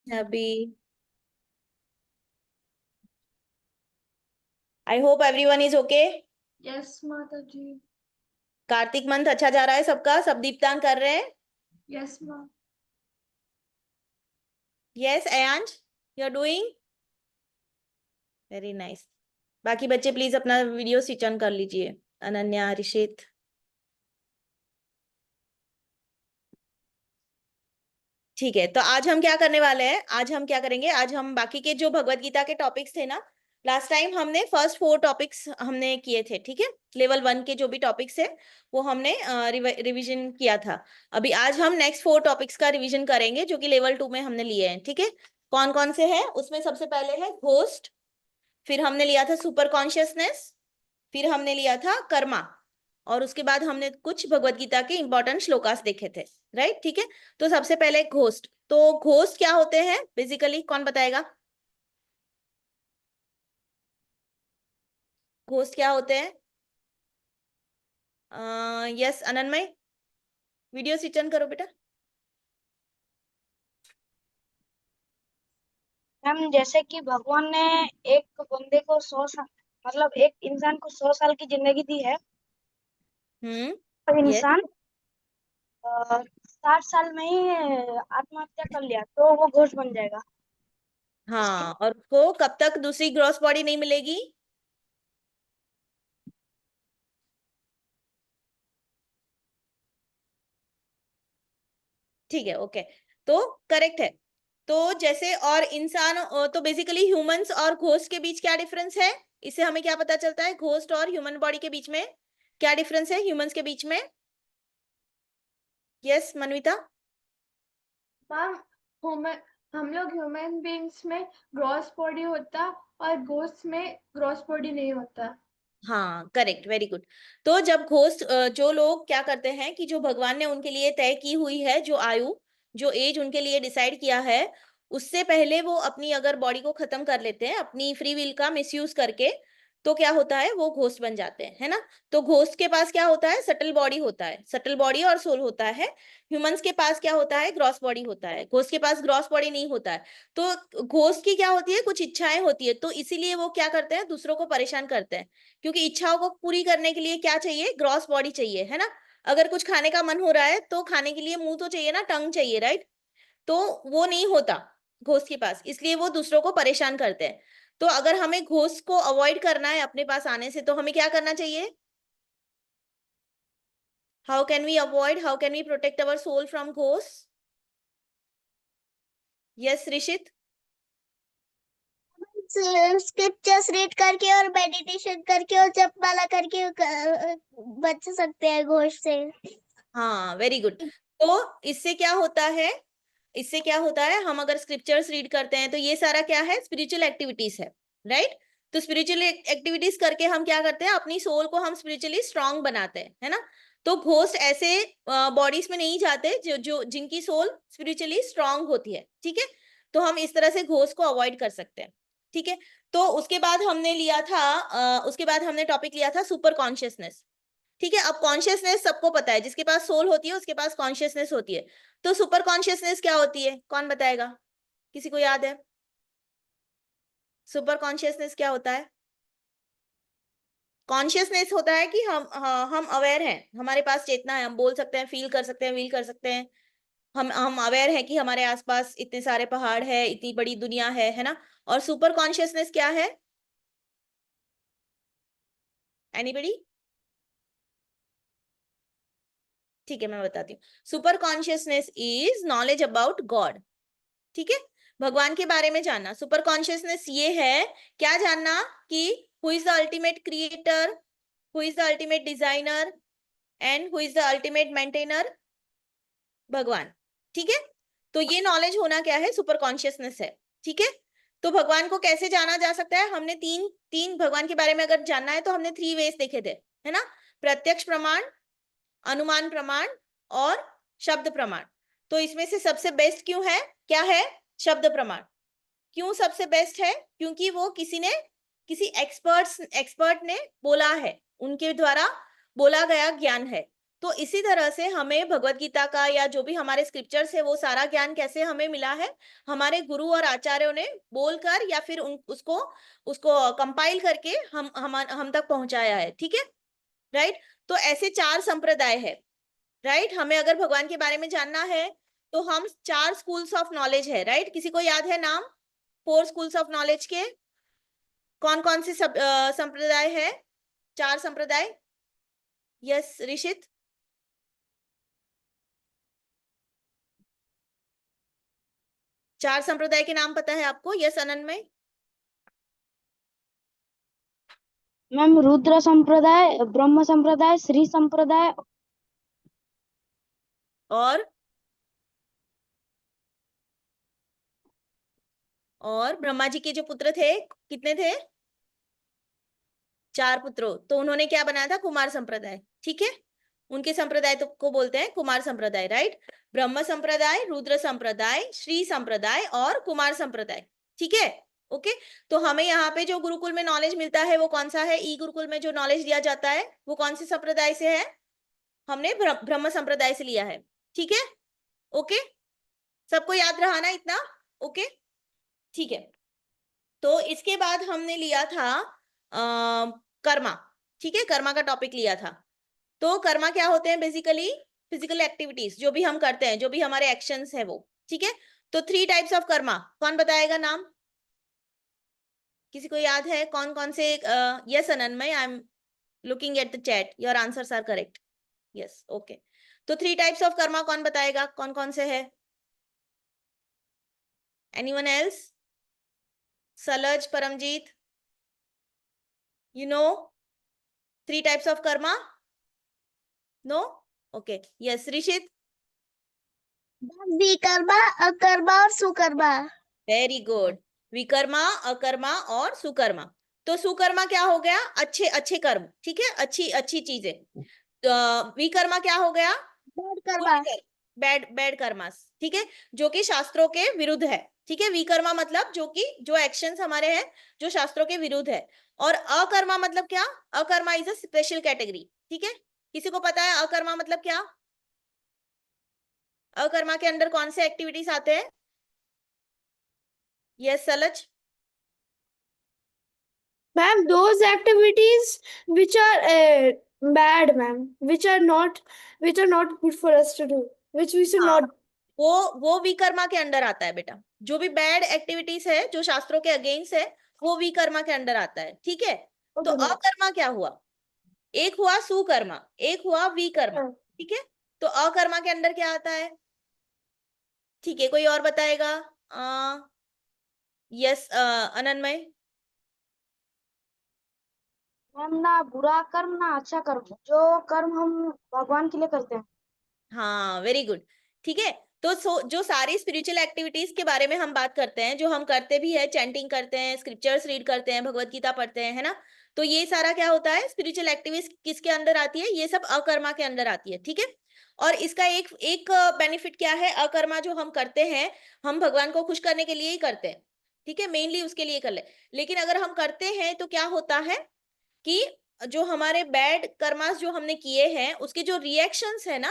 अभी I hope everyone is okay. Yes माता जी। Kartik month अच्छा जा रहा है सबका, सब दीपदान कर रहे हैं। यस माँ। Yes Ayansh, you are doing very nice. बाकी बच्चे प्लीज अपना वीडियो स्विच ऑन कर लीजिए। अनन्या, ऋषित। ठीक है, तो आज हम क्या करने वाले हैं, आज हम क्या करेंगे, आज हम बाकी के जो भगवत गीता के टॉपिक्स थे ना, लास्ट टाइम हमने फर्स्ट 4 टॉपिक्स हमने किए थे, ठीक है। लेवल 1 के जो भी टॉपिक्स है वो हमने रिवीजन किया था। अभी आज हम नेक्स्ट 4 टॉपिक्स का रिवीजन करेंगे जो कि लेवल 2 में हमने लिए हैं, ठीक है। कौन कौन से हैं उसमें, सबसे पहले है घोस्ट, फिर हमने लिया था सुपर कॉन्शियसनेस, फिर हमने लिया था कर्मा, और उसके बाद हमने कुछ भगवत गीता के इंपॉर्टेंट श्लोकास देखे थे, राइट, ठीक है। तो सबसे पहले घोस्ट, तो घोस्ट क्या होते हैं बेसिकली, कौन बताएगा? घोस्ट क्या होते हैं? यस अनन्मय, वीडियो स्विच ऑन करो बेटा। मैम जैसे कि भगवान ने एक बंदे को 100 साल, मतलब एक इंसान को 100 साल की जिंदगी दी है, और यस, इंसान 60 साल में ही आत्महत्या कर लिया तो वो घोष बन जाएगा। इसके हाँ, और उसको कब तक दूसरी ग्रॉस बॉडी नहीं मिलेगी? ठीक है, ओके, तो करेक्ट है। तो जैसे और इंसान तो बेसिकली ह्यूमंस और घोस्ट के बीच क्या डिफरेंस है, इससे हमें क्या पता चलता है, घोस्ट और ह्यूमन बॉडी के बीच में क्या डिफरेंस है, ह्यूमंस के बीच में? यस मनविता। मैम हम लोग ह्यूमन बींग्स में ग्रॉस बॉडी होता और घोस्ट में ग्रॉस बॉडी नहीं होता। हाँ करेक्ट, वेरी गुड। तो जब घोस्ट, जो लोग क्या करते हैं कि जो भगवान ने उनके लिए तय की हुई है जो आयु, जो एज उनके लिए डिसाइड किया है, उससे पहले वो अपनी अगर बॉडी को खत्म कर लेते हैं अपनी फ्री विल का मिसयूज करके, तो क्या होता है, वो घोस्ट बन जाते हैं, है ना। तो घोस्ट के पास क्या होता है, सटल बॉडी होता है, सटल बॉडी और सोल होता है। ह्यूमंस के पास क्या होता है, ग्रॉस बॉडी होता है, घोस्ट के पास ग्रॉस बॉडी नहीं होता है। तो घोस्ट की क्या होती है, कुछ इच्छाएं होती है, तो इसीलिए वो क्या करते हैं, दूसरों को परेशान करते हैं, क्योंकि इच्छाओं को पूरी करने के लिए क्या चाहिए, ग्रॉस बॉडी चाहिए, है ना। अगर कुछ खाने का मन हो रहा है तो खाने के लिए मुंह तो चाहिए ना, टंग चाहिए, राइट। तो वो नहीं होता घोस्ट के पास, इसलिए वो दूसरों को परेशान करते हैं। तो अगर हमें घोस्ट को अवॉइड करना है अपने पास आने से, तो हमें क्या करना चाहिए? How can we avoid, how can we protect our soul from ghost? Yes Rishit. Scriptures read करके और मेडिटेशन करके और जप माला करके बच सकते हैं घोष से। हाँ वेरी गुड। तो इससे क्या होता है, इससे क्या होता है, हम अगर स्क्रिप्चर्स रीड करते हैं तो ये सारा क्या है, स्पिरिचुअल एक्टिविटीज है, राइट। तो स्पिरिचुअल एक्टिविटीज करके हम क्या करते हैं, अपनी सोल को हम स्पिरिचुअली स्ट्रांग बनाते हैं, है ना। तो घोस्ट ऐसे बॉडीज में नहीं जाते जो जो जिनकी सोल स्पिरिचुअली स्ट्रांग होती है, ठीक है। तो हम इस तरह से घोस्ट को अवॉइड कर सकते हैं, ठीक है। तो उसके बाद हमने लिया था, उसके बाद हमने टॉपिक लिया था सुपर कॉन्शियसनेस, ठीक है। अब कॉन्शियसनेस सबको पता है, जिसके पास सोल होती है उसके पास कॉन्शियसनेस होती है। तो सुपर कॉन्शियसनेस क्या होती है, कौन बताएगा, किसी को याद है? सुपर कॉन्शियसनेस क्या होता है? कॉन्शियसनेस होता है कि हम अवेयर हैं, हमारे पास चेतना है, हम बोल सकते हैं, फील कर सकते हैं, वील कर सकते हैं। हम अवेयर हैं कि हमारे आसपास इतने सारे पहाड़ है, इतनी बड़ी दुनिया है ना। और सुपर कॉन्शियसनेस क्या है, एनीबडी? ठीक है, मैं बताती हूँ। Super consciousness is knowledge about God, ठीक है। भगवान के बारे में जानना, सुपर कॉन्शियसनेस ये है, क्या जानना कि who is the ultimate creator, who is the ultimate designer and who is the ultimate maintainer, भगवान, ठीक है। तो ये नॉलेज होना क्या है, सुपर कॉन्शियसनेस है, ठीक है। तो भगवान को कैसे जाना जा सकता है, हमने तीन तीन भगवान के बारे में अगर जानना है तो हमने 3 वेज देखे थे, है ना। प्रत्यक्ष प्रमाण, अनुमान प्रमाण और शब्द प्रमाण। तो इसमें से सबसे बेस्ट क्यों है, क्या है, शब्द प्रमाण। क्यों सबसे बेस्ट है, क्योंकि वो किसी एक्सपर्ट ने बोला है, उनके द्वारा बोला गया ज्ञान है। तो इसी तरह से हमें भगवत गीता का या जो भी हमारे स्क्रिप्चर्स है वो सारा ज्ञान कैसे हमें मिला है, हमारे गुरु और आचार्यों ने बोलकर या फिर उसको उसको कंपाइल करके हम तक पहुंचाया है। ठीक है, राइट। तो ऐसे 4 संप्रदाय है, राइट। हमें अगर भगवान के बारे में जानना है तो हम 4 स्कूल्स ऑफ नॉलेज है, राइट। किसी को याद है नाम 4 स्कूल्स ऑफ नॉलेज के? कौन कौन से संप्रदाय है? 4 संप्रदाय। यस ऋषित, 4 संप्रदाय के नाम पता है आपको? यस अनन्मय। मैम रुद्र संप्रदाय, ब्रह्म संप्रदाय, श्री संप्रदाय और ब्रह्मा जी के जो पुत्र थे कितने थे? 4 पुत्रों। तो उन्होंने क्या बनाया था? कुमार संप्रदाय। ठीक है, उनके संप्रदाय तो को बोलते हैं कुमार संप्रदाय, राइट। ब्रह्म संप्रदाय, रुद्र संप्रदाय, श्री संप्रदाय और कुमार संप्रदाय। ठीक है, ओके। तो हमें यहाँ पे जो गुरुकुल में नॉलेज मिलता है वो कौन सा है? ई गुरुकुल में जो नॉलेज दिया जाता है वो कौन से संप्रदाय से है? हमने ब्रह्म संप्रदाय से लिया है। ठीक है, ओके। सबको याद रहा ना इतना? ओके, ठीक है। तो इसके बाद हमने लिया था कर्मा। ठीक है, कर्मा का टॉपिक लिया था। तो कर्मा क्या होते हैं? बेसिकली फिजिकल एक्टिविटीज जो भी हम करते हैं, जो भी हमारे एक्शंस है वो। ठीक है, तो 3 टाइप्स ऑफ कर्मा। कौन बताएगा नाम? किसी को याद है कौन कौन से? Yes Ananmay, I am looking at the chat, your answers are correct. Yes, okay. तो 3 टाइप्स ऑफ कर्मा कौन बताएगा? कौन कौन से है? Anyone else? Salaj, Paramjeet, you know 3 types of karma? No? Okay, yes Rishit, विकर्मा, अकर्मा और सुकर्मा। very good। विकर्मा, अकर्मा और सुकर्मा। तो सुकर्मा क्या हो गया? अच्छे अच्छे कर्म। ठीक है, अच्छी अच्छी चीजें। तो विकर्मा क्या हो गया? Bad Karma. Bad bad karmas. ठीक है, जो कि शास्त्रों के विरुद्ध है। ठीक है, विकर्मा मतलब जो एक्शंस हमारे हैं जो शास्त्रों के विरुद्ध है। और अकर्मा मतलब क्या? अकर्मा इज अ स्पेशल कैटेगरी। ठीक है, किसी को पता है अकर्मा मतलब क्या? अकर्मा के अंदर कौन से एक्टिविटीज आते हैं? Yes सलज। Ma'am, those activities which are bad, ma'am, which are not good for us to do, which we should हाँ, not. वो विकर्मा के अंदर आता है बेटा। जो भी बैड एक्टिविटीज है जो शास्त्रों के अगेंस्ट है वो विकर्मा के अंदर आता है। ठीक है, तो Okay, ma'am. अकर्मा क्या हुआ? एक हुआ सुकर्मा, एक हुआ विकर्मा। हाँ. ठीक है, तो अकर्मा के अंदर क्या आता है? ठीक है, कोई और बताएगा? यस अनन्मय। मैम ना बुरा कर्म ना अच्छा कर्म, जो कर्म हम भगवान के लिए करते हैं। हाँ, वेरी गुड। ठीक है, तो जो सारी स्पिरिचुअल एक्टिविटीज के बारे में हम बात करते हैं, जो हम करते भी है, चैंटिंग करते हैं, स्क्रिप्चर्स रीड करते हैं, भगवत गीता पढ़ते हैं, है ना। तो ये सारा क्या होता है? स्पिरिचुअल एक्टिविटीज किसके अंदर आती है? ये सब अकर्मा के अंदर आती है। ठीक है, और इसका एक एक बेनिफिट क्या है? अकर्मा जो हम करते हैं हम भगवान को खुश करने के लिए ही करते हैं। ठीक है, मेनली उसके लिए कर ले। लेकिन अगर हम करते हैं तो क्या होता है कि जो हमारे बैड कर्मास जो हमने किए हैं उसके जो रिएक्शंस है ना,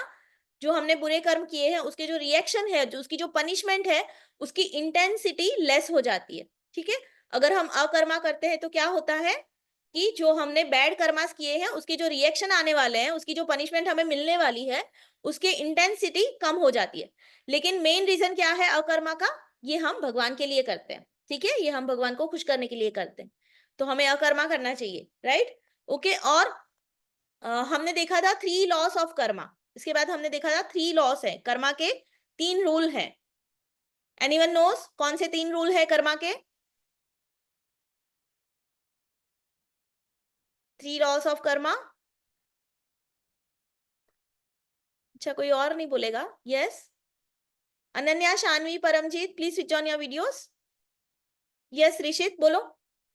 जो हमने बुरे कर्म किए हैं उसके जो रिएक्शन है, जो उसकी जो पनिशमेंट है उसकी इंटेंसिटी लेस हो जाती है। ठीक है, अगर हम अकर्मा करते हैं तो क्या होता है कि जो हमने बैड कर्मास किए हैं उसके जो रिएक्शन आने वाले हैं, उसकी जो पनिशमेंट हमें मिलने वाली है उसकी इंटेंसिटी कम हो जाती है। लेकिन मेन रीजन क्या है अकर्मा का? ये हम भगवान के लिए करते हैं। ठीक है, ये हम भगवान को खुश करने के लिए करते हैं, तो हमें अकर्मा करना चाहिए, राइट। ओके, और हमने देखा था 3 लॉस ऑफ कर्मा। इसके बाद हमने देखा था 3 लॉस है कर्मा के, 3 रूल हैं। एनीवन नोस कौन से 3 रूल है कर्मा के? 3 लॉस ऑफ कर्मा। अच्छा, कोई और नहीं बोलेगा? Yes Ananya, Shanvi, Paramjit, please switch on your videos. Yes Rishit बोलो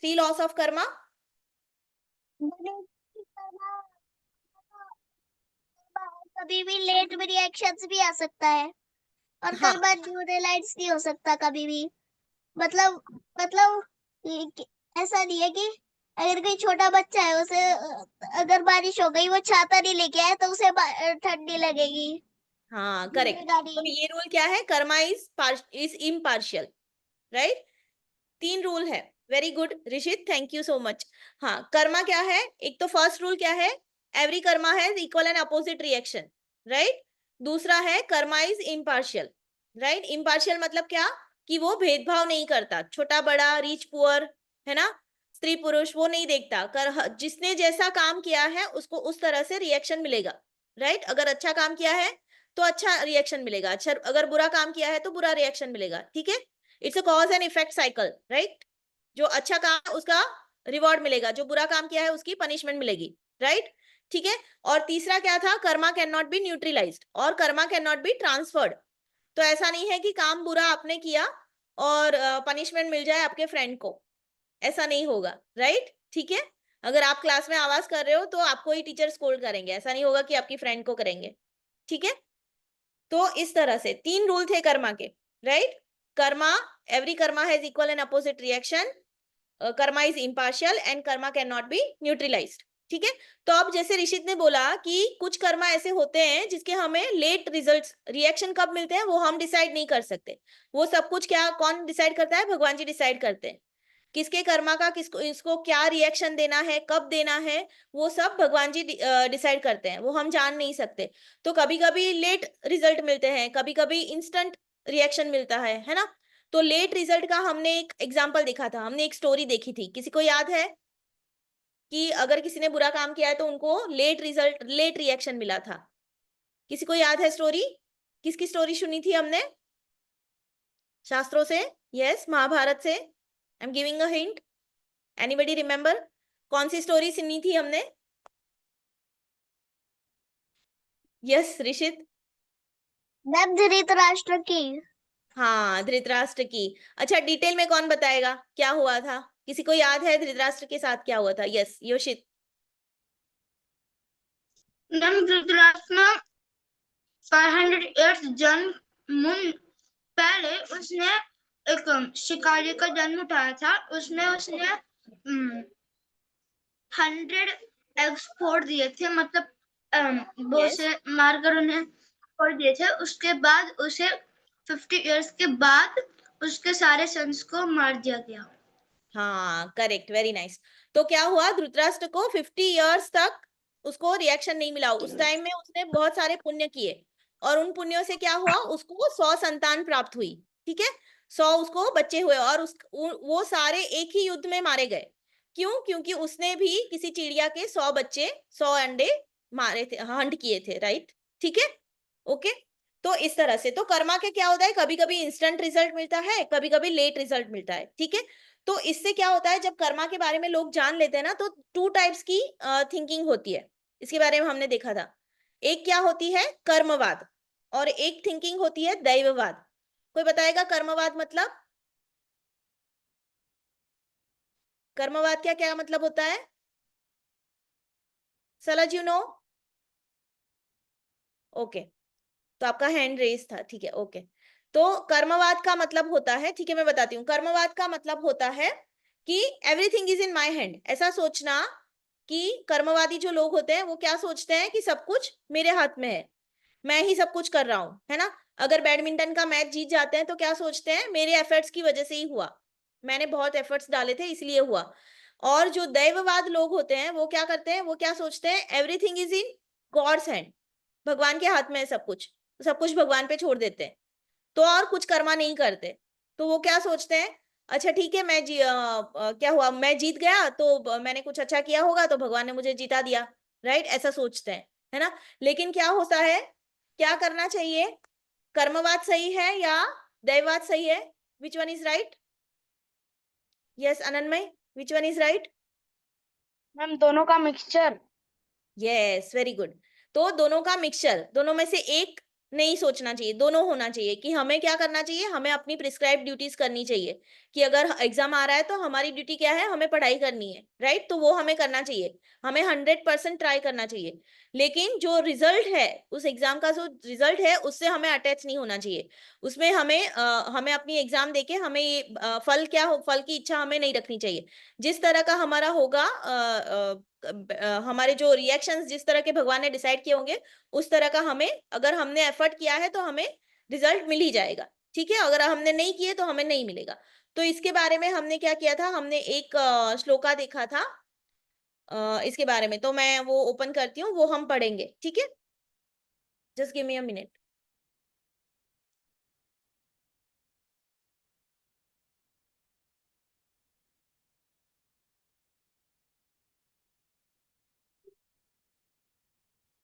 3 लॉस ऑफ कर्मा। कभी भी लेट में रिएक्शंस भी आ सकता है और हाँ, कर्मा न्यूट्रलाइज नहीं हो सकता कभी भी। मतलब ऐसा नहीं है कि अगर कोई छोटा बच्चा है उसे अगर बारिश हो गई वो छाता नहीं लेके आया तो उसे ठंडी लगेगी। हाँ करेक्ट। जिम्मेदारी। तो ये रूल क्या है, karma is impartial, right. 3 rule है। Very good Rishit, thank you so much. हाँ, कर्मा क्या है, एक तो फर्स्ट रूल क्या है, every karma has equal and opposite reaction, right. दूसरा है karma is impartial, right. Impartial मतलब क्या, कि वो भेदभाव नहीं करता, छोटा बड़ा, रिच पुअर, है ना, स्त्री पुरुष, वो नहीं देखता। जिसने जैसा काम किया है उसको उस तरह से रिएक्शन मिलेगा, राइट। अगर अच्छा काम किया है तो अच्छा रिएक्शन मिलेगा, अच्छा अगर बुरा काम किया है तो बुरा रिएक्शन मिलेगा, ठीक है। It's a cause and effect cycle, right. जो अच्छा काम है उसका रिवॉर्ड मिलेगा, जो बुरा काम किया है उसकी पनिशमेंट मिलेगी, राइट, ठीक है। और तीसरा क्या था, karma can not be neutralised और karma can not be transferred. तो ऐसा नहीं है कि काम बुरा आपने किया और पनिशमेंट मिल जाए आपके फ्रेंड को, ऐसा नहीं होगा, राइट, ठीक है। अगर आप क्लास में आवाज कर रहे हो तो आपको ही टीचर स्कोल्ड करेंगे, ऐसा नहीं होगा कि आपकी फ्रेंड को करेंगे, ठीक है। तो इस तरह से 3 रूल थे कर्मा के, right. Karma, every karma has equal and opposite reaction, Karma is impartial and Karma can not be neutralised, ठीक है। तो अब जैसे ऋषित ने बोला कि कुछ कर्मा ऐसे होते हैं जिसके हमें लेट रिजल्ट्स, रिएक्शन कब मिलते हैं वो हम डिसाइड नहीं कर सकते। वो सब कुछ क्या कौन डिसाइड करता है, भगवान जी डिसाइड करते हैं। किसके कर्मा का किसको इसको क्या रिएक्शन देना है, कब देना है, वो सब भगवान जी डिसाइड करते हैं, वो हम जान नहीं सकते। तो कभी कभी लेट रिजल्ट मिलते हैं, कभी कभी इंस्टेंट रिएक्शन मिलता है ना। तो लेट रिजल्ट का हमने एक एग्जांपल देखा था, हमने एक स्टोरी देखी थी, किसी को याद है कि अगर किसी ने बुरा काम किया है तो उनको लेट रिजल्ट, लेट रिएक्शन मिला था। किसी को याद है स्टोरी, किसकी स्टोरी सुनी थी हमने शास्त्रों से? यस, महाभारत से। I am giving a hint, anybody remember कौन सी स्टोरी सुनी थी हमने? यस ऋषित। मैम धृतराष्ट्र की। हाँ, धृतराष्ट्र की। अच्छा, डिटेल में कौन बताएगा क्या हुआ था? किसी को याद है धृतराष्ट्र के साथ क्या हुआ था? यस, योशित। मैम धृतराष्ट्र में 508 जन्म पहले उसने एक शिकारी का जन्म उठाया था, उसमें उसने 100 एग्स फोड़ दिए थे, मतलब बहुत Yes. से मारकर उन्हें फोड़ दिए थे। उसके बाद उसे 50 इयर्स के बाद उसके सारे सन्स को मार दिया गया। हाँ करेक्ट, वेरी नाइस। तो क्या हुआ, धृतराष्ट्र को 50 इयर्स तक उसको रिएक्शन नहीं मिला। उस टाइम में उसने बहुत सारे पुण्य किए और उन पुण्यों से क्या हुआ, उसको 100 संतान प्राप्त हुई, ठीक है। 100 उसको बच्चे हुए और वो सारे एक ही युद्ध में मारे गए। क्यों? क्योंकि उसने भी किसी चिड़िया के 100 बच्चे, 100 अंडे मारे थे, हंट किए थे, राइट, ठीक है, ओके। तो इस तरह से तो कर्मा के क्या होता है, कभी कभी इंस्टेंट रिजल्ट मिलता है, कभी कभी लेट रिजल्ट मिलता है, ठीक है। तो इससे क्या होता है, जब कर्मा के बारे में लोग जान लेते हैं ना, तो 2 टाइप्स की थिंकिंग होती है। इसके बारे में हमने देखा था। एक क्या होती है, कर्मवाद, और एक थिंकिंग होती है दैववाद। कोई बताएगा कर्मवाद मतलब? कर्मवाद क्या क्या मतलब होता है? सलज यू नो? ओके, तो आपका हैंड रेस था, ठीक है, ओके। तो कर्मवाद का मतलब होता है, ठीक है मैं बताती हूँ, कर्मवाद का मतलब होता है कि everything is in my hand. ऐसा सोचना कि कर्मवादी जो लोग होते हैं वो क्या सोचते हैं कि सब कुछ मेरे हाथ में है, मैं ही सब कुछ कर रहा हूं, है ना। अगर बैडमिंटन का मैच जीत जाते हैं तो क्या सोचते हैं, मेरे एफर्ट्स की वजह से ही हुआ, मैंने बहुत एफर्ट्स डाले थे इसलिए हुआ। और जो दैववाद लोग होते हैं वो क्या करते हैं, वो क्या सोचते हैं, everything is in God's hand, भगवान के हाथ में है सब कुछ, सब कुछ भगवान पे छोड़ देते हैं, तो और कुछ कर्मा नहीं करते। तो वो क्या सोचते हैं, अच्छा ठीक है, क्या हुआ, मैं जीत गया तो मैंने कुछ अच्छा किया होगा तो भगवान ने मुझे जीता दिया, राइट, ऐसा सोचते हैं, है ना। लेकिन क्या होता है, क्या करना चाहिए, कर्मवाद सही है या दैववाद सही है? Which one is right? Yes Ananmay, which one is right? Ma'am दोनों का मिक्सचर। Yes, very good. तो दोनों का मिक्सचर, दोनों में से एक नहीं सोचना चाहिए, दोनों होना चाहिए कि हमें क्या करना चाहिए, हमें अपनी प्रिस्क्राइब ड्यूटीज करनी चाहिए कि अगर एग्जाम आ रहा है तो हमारी ड्यूटी क्या है, हमें पढ़ाई करनी है, राइट। तो वो हमें करना चाहिए, हमें 100% ट्राई करना चाहिए। लेकिन जो रिजल्ट है उस एग्जाम का, जो रिजल्ट है उससे हमें अटैच नहीं होना चाहिए। उसमें हमें अपनी एग्जाम देके हमें ये फल क्या हो, फल की इच्छा हमें नहीं रखनी चाहिए। जिस तरह का हमारा होगा, हमारे जो रिएक्शंस जिस तरह के भगवान ने डिसाइड किए होंगे उस तरह का हमें, अगर हमने एफर्ट किया है तो हमें रिजल्ट मिल ही जाएगा, ठीक है। अगर हमने नहीं किए तो हमें नहीं मिलेगा। तो इसके बारे में हमने क्या किया था, हमने एक श्लोका देखा था इसके बारे में। तो मैं वो ओपन करती हूँ, वो हम पढ़ेंगे, ठीक है। Just give me a minute.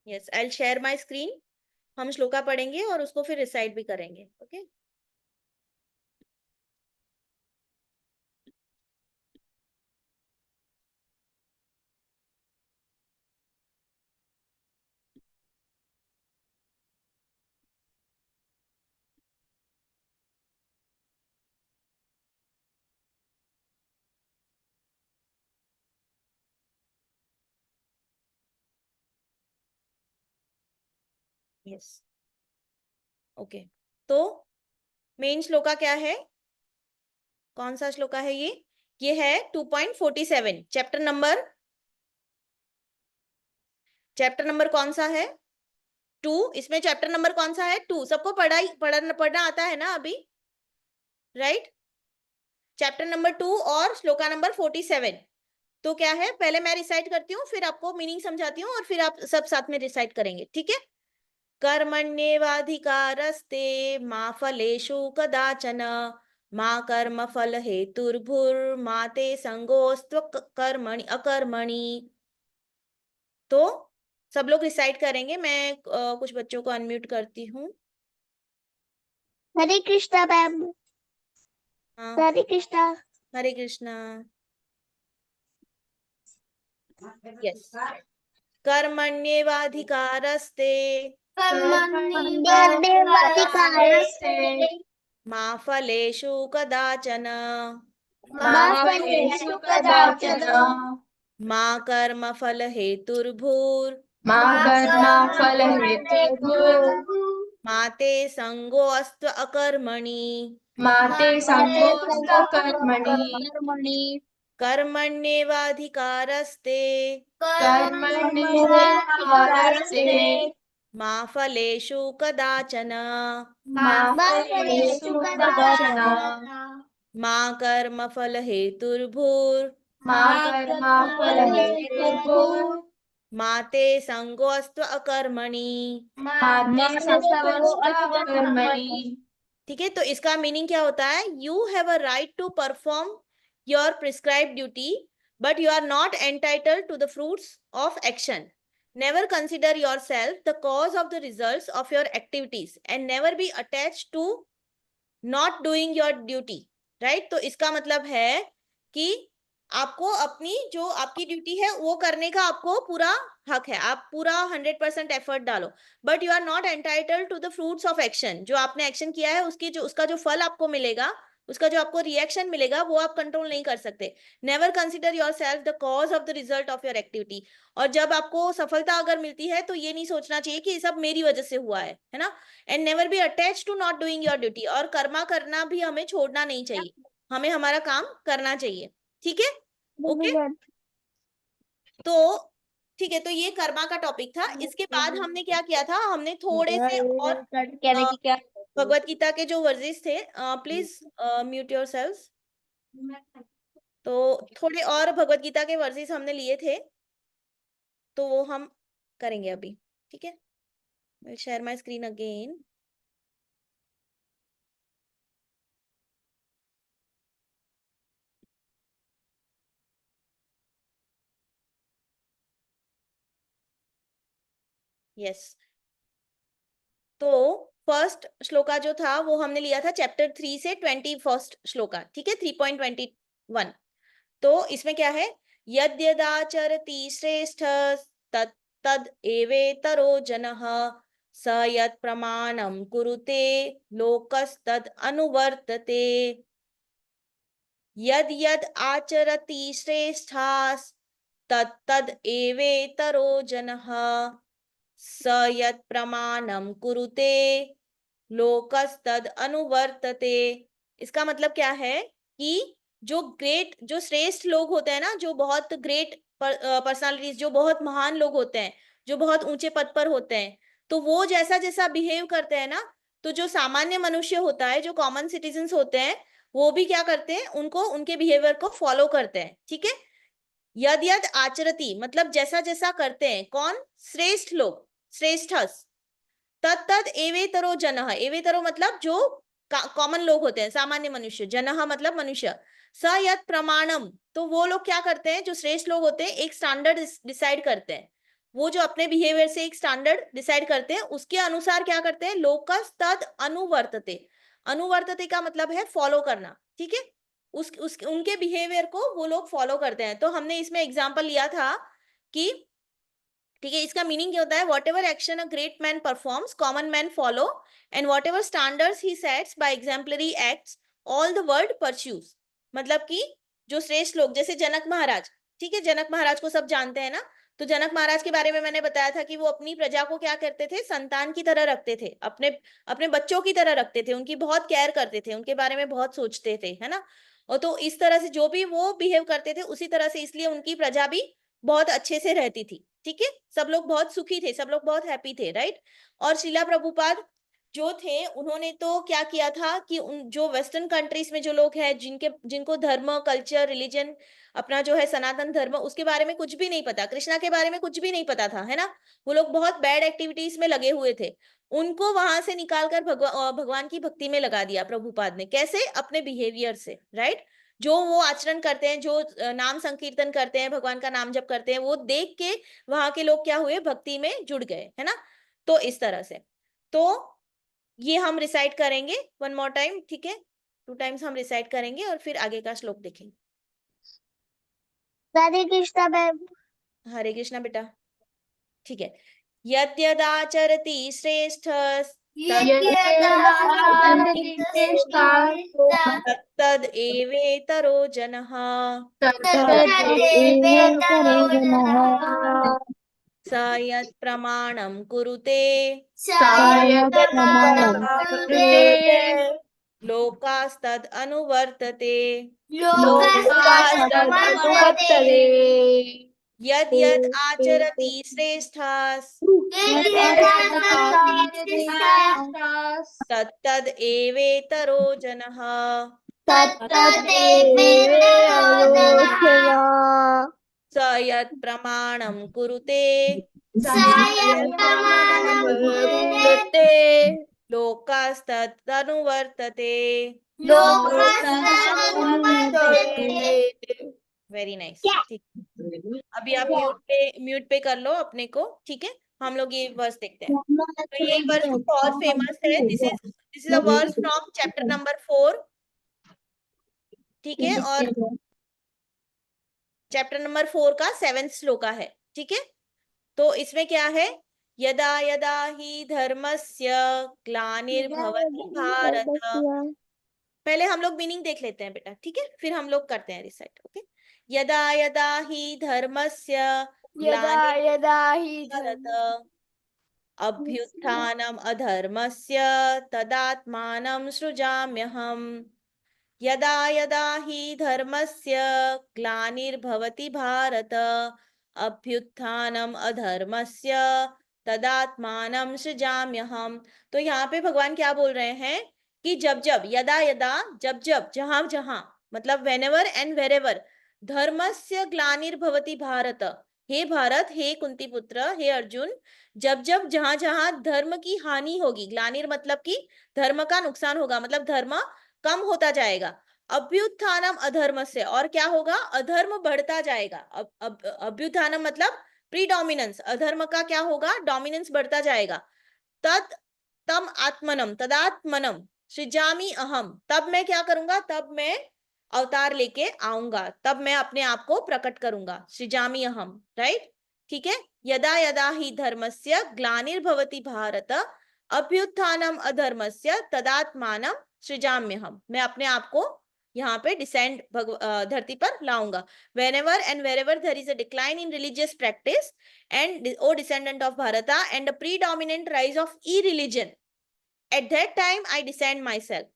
Yes, I will share my screen. हम श्लोका पढ़ेंगे और उसको फिर रिसाइट भी करेंगे, ओके। Yes, okay. तो मेन श्लोका क्या है, कौन सा श्लोका है ये है 2.47, चैप्टर नंबर कौन सा है, 2। इसमें चैप्टर नंबर कौन सा है, 2। सबको पढ़ना आता है ना अभी, राइट। चैप्टर नंबर 2 और श्लोका नंबर 47। तो क्या है, पहले मैं रिसाइट करती हूँ, फिर आपको मीनिंग समझाती हूँ और फिर आप सब साथ में रिसाइट करेंगे, ठीक है। कर्मण्येवाधिकारस्ते मा फलेषु कदाचन मा कर्म फल हेतुर्भुर्मा ते संगोस्त्व कर्मणि अकर्मणि। तो सब लोग रिसाइट करेंगे, मैं कुछ बच्चों को अनम्यूट करती हूँ। हरे कृष्णा मैम। हाँ, हरे कृष्णा। हरे कृष्णा। यस, कर्मण्येवाधिकारस्ते कर्मण्येवाधिकारस्ते मा फलेषु कदाचन मा फलेषु कदाचन मा कर्म फल हेतुर्भुर् मा कर्मफल हेतुर्भुर् मा ते संगोऽस्त्व अकर्मणि मा ते संगोऽस्त्व कर्मणि कर्मण्येवाधिकारस्ते कर्मण्येवाधिकारस्ते मा फलेषु कदाचन मा फलेषु कदाचन मा कर्म फल हेतुर्भुर् मा कर्मफल हेतुर्भुर् मा ते संगोऽस्त्व अकर्मणि। मा ते संगोऽस्त्व कर्मणि। ठीक है, तो इसका मीनिंग क्या होता है, you have a right to perform your prescribe duty but you are not entitled to the fruits of action. Never consider yourself the cause of the result of your activities and never be attach to not doing your duty, right. तो इसका मतलब है कि आपको अपनी जो आपकी duty है वो करने का आपको पूरा हक है, आप पूरा 100% एफर्ट डालो, but you are not entitled to the fruits of action. जो आपने एक्शन किया है उसका जो फल आपको मिलेगा, उसका जो आपको रिएक्शन मिलेगा वो आप कंट्रोल नहीं कर सकते। Never consider yourself the cause of the result of your activity. और जब आपको सफलता अगर मिलती है तो ये नहीं सोचना चाहिए कि ये सब मेरी वजह से हुआ है ना। And never be attach to not doing your duty, और कर्मा करना भी हमें छोड़ना नहीं चाहिए, हमें हमारा काम करना चाहिए, ठीक है, ओके। तो ठीक है, तो ये कर्मा का टॉपिक था। इसके बाद हमने क्या किया था, हमने थोड़े से और भगवत गीता के जो वर्सेस थे, प्लीज म्यूट योरसेल्व्स। तो थोड़े और भगवत गीता के वर्सेस हमने लिए थे, तो वो हम करेंगे अभी, ठीक है। I will share my screen again. Yes, तो फर्स्ट श्लोका जो था वो हमने लिया था चैप्टर 3 से 21st श्लोका, ठीक है, 3.21। तो इसमें क्या है, यद्यदाचरति श्रेष्ठ तद एवेतरो जनः स यत् प्रमाणं कुरुते लोकस्तद् अनुवर्तते। यद् यद् आचरति श्रेष्ठास् तत्तद् एवेतरो जनः। स यत् प्रमाणं कुरुते लोकस्तद् अनुवर्तते। इसका मतलब क्या है कि जो श्रेष्ठ लोग होते हैं ना, जो बहुत ग्रेट पर्सनालिटीज, जो बहुत महान लोग होते हैं, जो बहुत ऊंचे पद पर होते हैं, तो वो जैसा जैसा बिहेव करते हैं ना, तो जो सामान्य मनुष्य होता है, जो कॉमन सिटीजन्स होते हैं, वो भी क्या करते हैं, उनको उनके बिहेवियर को फॉलो करते हैं। ठीक है। यद यद आचरति मतलब जैसा जैसा करते हैं, कौन? श्रेष्ठ लोग, श्रेष्ठस। तद तद एवेतरो जनः, एवेतरो मतलब जो कॉमन लोग होते हैं, सामान्य मनुष्य, जनः मतलब मनुष्य। स यत् प्रमाणम, तो वो लोग क्या करते हैं, जो श्रेष्ठ लोग होते हैं, एक स्टैंडर्ड डिसाइड करते हैं। वो जो अपने बिहेवियर से एक स्टैंडर्ड डिसाइड करते हैं, उसके अनुसार क्या करते हैं, लोकस तद अनुवर्तते। अनुवर्तते का मतलब है फॉलो करना। ठीक है। उनके बिहेवियर को वो लोग फॉलो करते हैं। तो हमने इसमें एग्जाम्पल लिया था कि, ठीक है, इसका मीनिंग क्या होता है, whatever action a great man performs common man follow, and whatever standards he sets by exemplary acts all the world pursues. मतलब कि जो श्रेष्ठ लोग, जैसे जनक महाराज, ठीक है, जनक महाराज को सब जानते हैं ना। तो जनक महाराज के बारे में मैंने बताया था कि वो अपनी प्रजा को क्या करते थे, संतान की तरह रखते थे, अपने अपने बच्चों की तरह रखते थे, उनकी बहुत केयर करते थे, उनके बारे में बहुत सोचते थे, है ना। और तो इस तरह से जो भी वो बिहेव करते थे, उसी तरह से, इसलिए उनकी प्रजा भी बहुत अच्छे से रहती थी। ठीक है। सब लोग बहुत सुखी थे, सब लोग बहुत हैप्पी थे, राइट। और श्रीला प्रभुपाद जो थे, उन्होंने तो क्या किया था कि उन जो वेस्टर्न कंट्रीज में जो लोग हैं, जिनको धर्म, कल्चर, रिलीजन, अपना जो है सनातन धर्म, उसके बारे में कुछ भी नहीं पता, कृष्णा के बारे में कुछ भी नहीं पता था, है ना। वो लोग बहुत बैड एक्टिविटीज में लगे हुए थे। उनको वहां से निकालकर भगवान की भक्ति में लगा दिया प्रभुपाद ने। कैसे? अपने बिहेवियर से, राइट। जो वो आचरण करते हैं, जो नाम संकीर्तन करते हैं, भगवान का नाम जप करते हैं, वो देख के वहां के लोग क्या हुए, भक्ति में जुड़ गए, है ना। तो इस तरह से, तो ये हम रिसाइट करेंगे वन मोर टाइम, ठीक है। 2 टाइम्स हम रिसाइट करेंगे और फिर आगे का श्लोक देखेंगे। राधे कृष्णा मैम। हरे कृष्णा बेटा। ठीक है। यद्यदाचरति श्रेष्ठ तद एवेतरो जनः। स यत् प्रमाणं कुरुते लोकास्तद् अनुवर्तते। यद् यद् आचरति श्रेष्ठास् तत्तद् एवेतरो जनः। स यत् प्रमाणं कुरुते लोकास्तदनुवर्तते। Very nice. ठीक, अभी आप म्यूट पे कर लो अपने को, ठीक है। हम लोग ये वर्स देखते हैं। तो ये वर्स बहुत फेमस है। This is a verse from chapter number 4, ठीक है। और चैप्टर नंबर 4 का 7वां श्लोक है, ठीक है। तो इसमें क्या है, यदा यदा हि धर्मस्य ग्लानिर्भवति भारत। पहले हम लोग मीनिंग देख लेते हैं बेटा, ठीक है, फिर हम लोग करते हैं रिसाइट। ओके। यदा यदा हि धर्मस्य ग्लानिर्भवति भारत अभ्युत्थानम् अधर्मस्य तदात्मानं सृजाम्यहम्। यदा यदा हि धर्मस्य ग्लानिर्भवति भारत अभ्युत्थानम् अधर्मस्य तदात्मानं सृजाम्यहम्। तो यहाँ पे भगवान क्या बोल रहे हैं कि जब जब, यदा यदा, जब जब, जहां जहां, मतलब वेनेवर एंड वेरेवर, धर्मस्य ग्लानिर्भवति भारत, हे भारत, हे कुंती पुत्र, हे अर्जुन, जब जब, जहां जहां धर्म की हानि होगी, ग्लानिर मतलब कि धर्म का नुकसान होगा, मतलब धर्म कम होता जाएगा। अभ्युत्थानम अधर्म से, और क्या होगा, अधर्म बढ़ता जाएगा। अभ्युत्थानम मतलब प्रीडोमिनेंस, अधर्म का क्या होगा, डोमिनेंस बढ़ता जाएगा। तद तम आत्मनम, तदात्मनम सृजामि अहम, तब मैं क्या करूंगा, तब मैं अवतार लेके आऊंगा, तब मैं अपने आप को प्रकट करूंगा। सृजामि अहम, राइट। ठीक है, यदा यदा हि धर्मस्य ग्लानिर्भवति भारत अभ्युत्थानम अधर्मस्य तदात्मानं सृजाम्यहम्। मैं अपने आप को यहाँ पे डिसेंड धरती पर लाऊंगा। whenever and wherever there is a decline in religious practice and O descendant of Bharata and a predominant rise of e-religion, at that time I descend myself।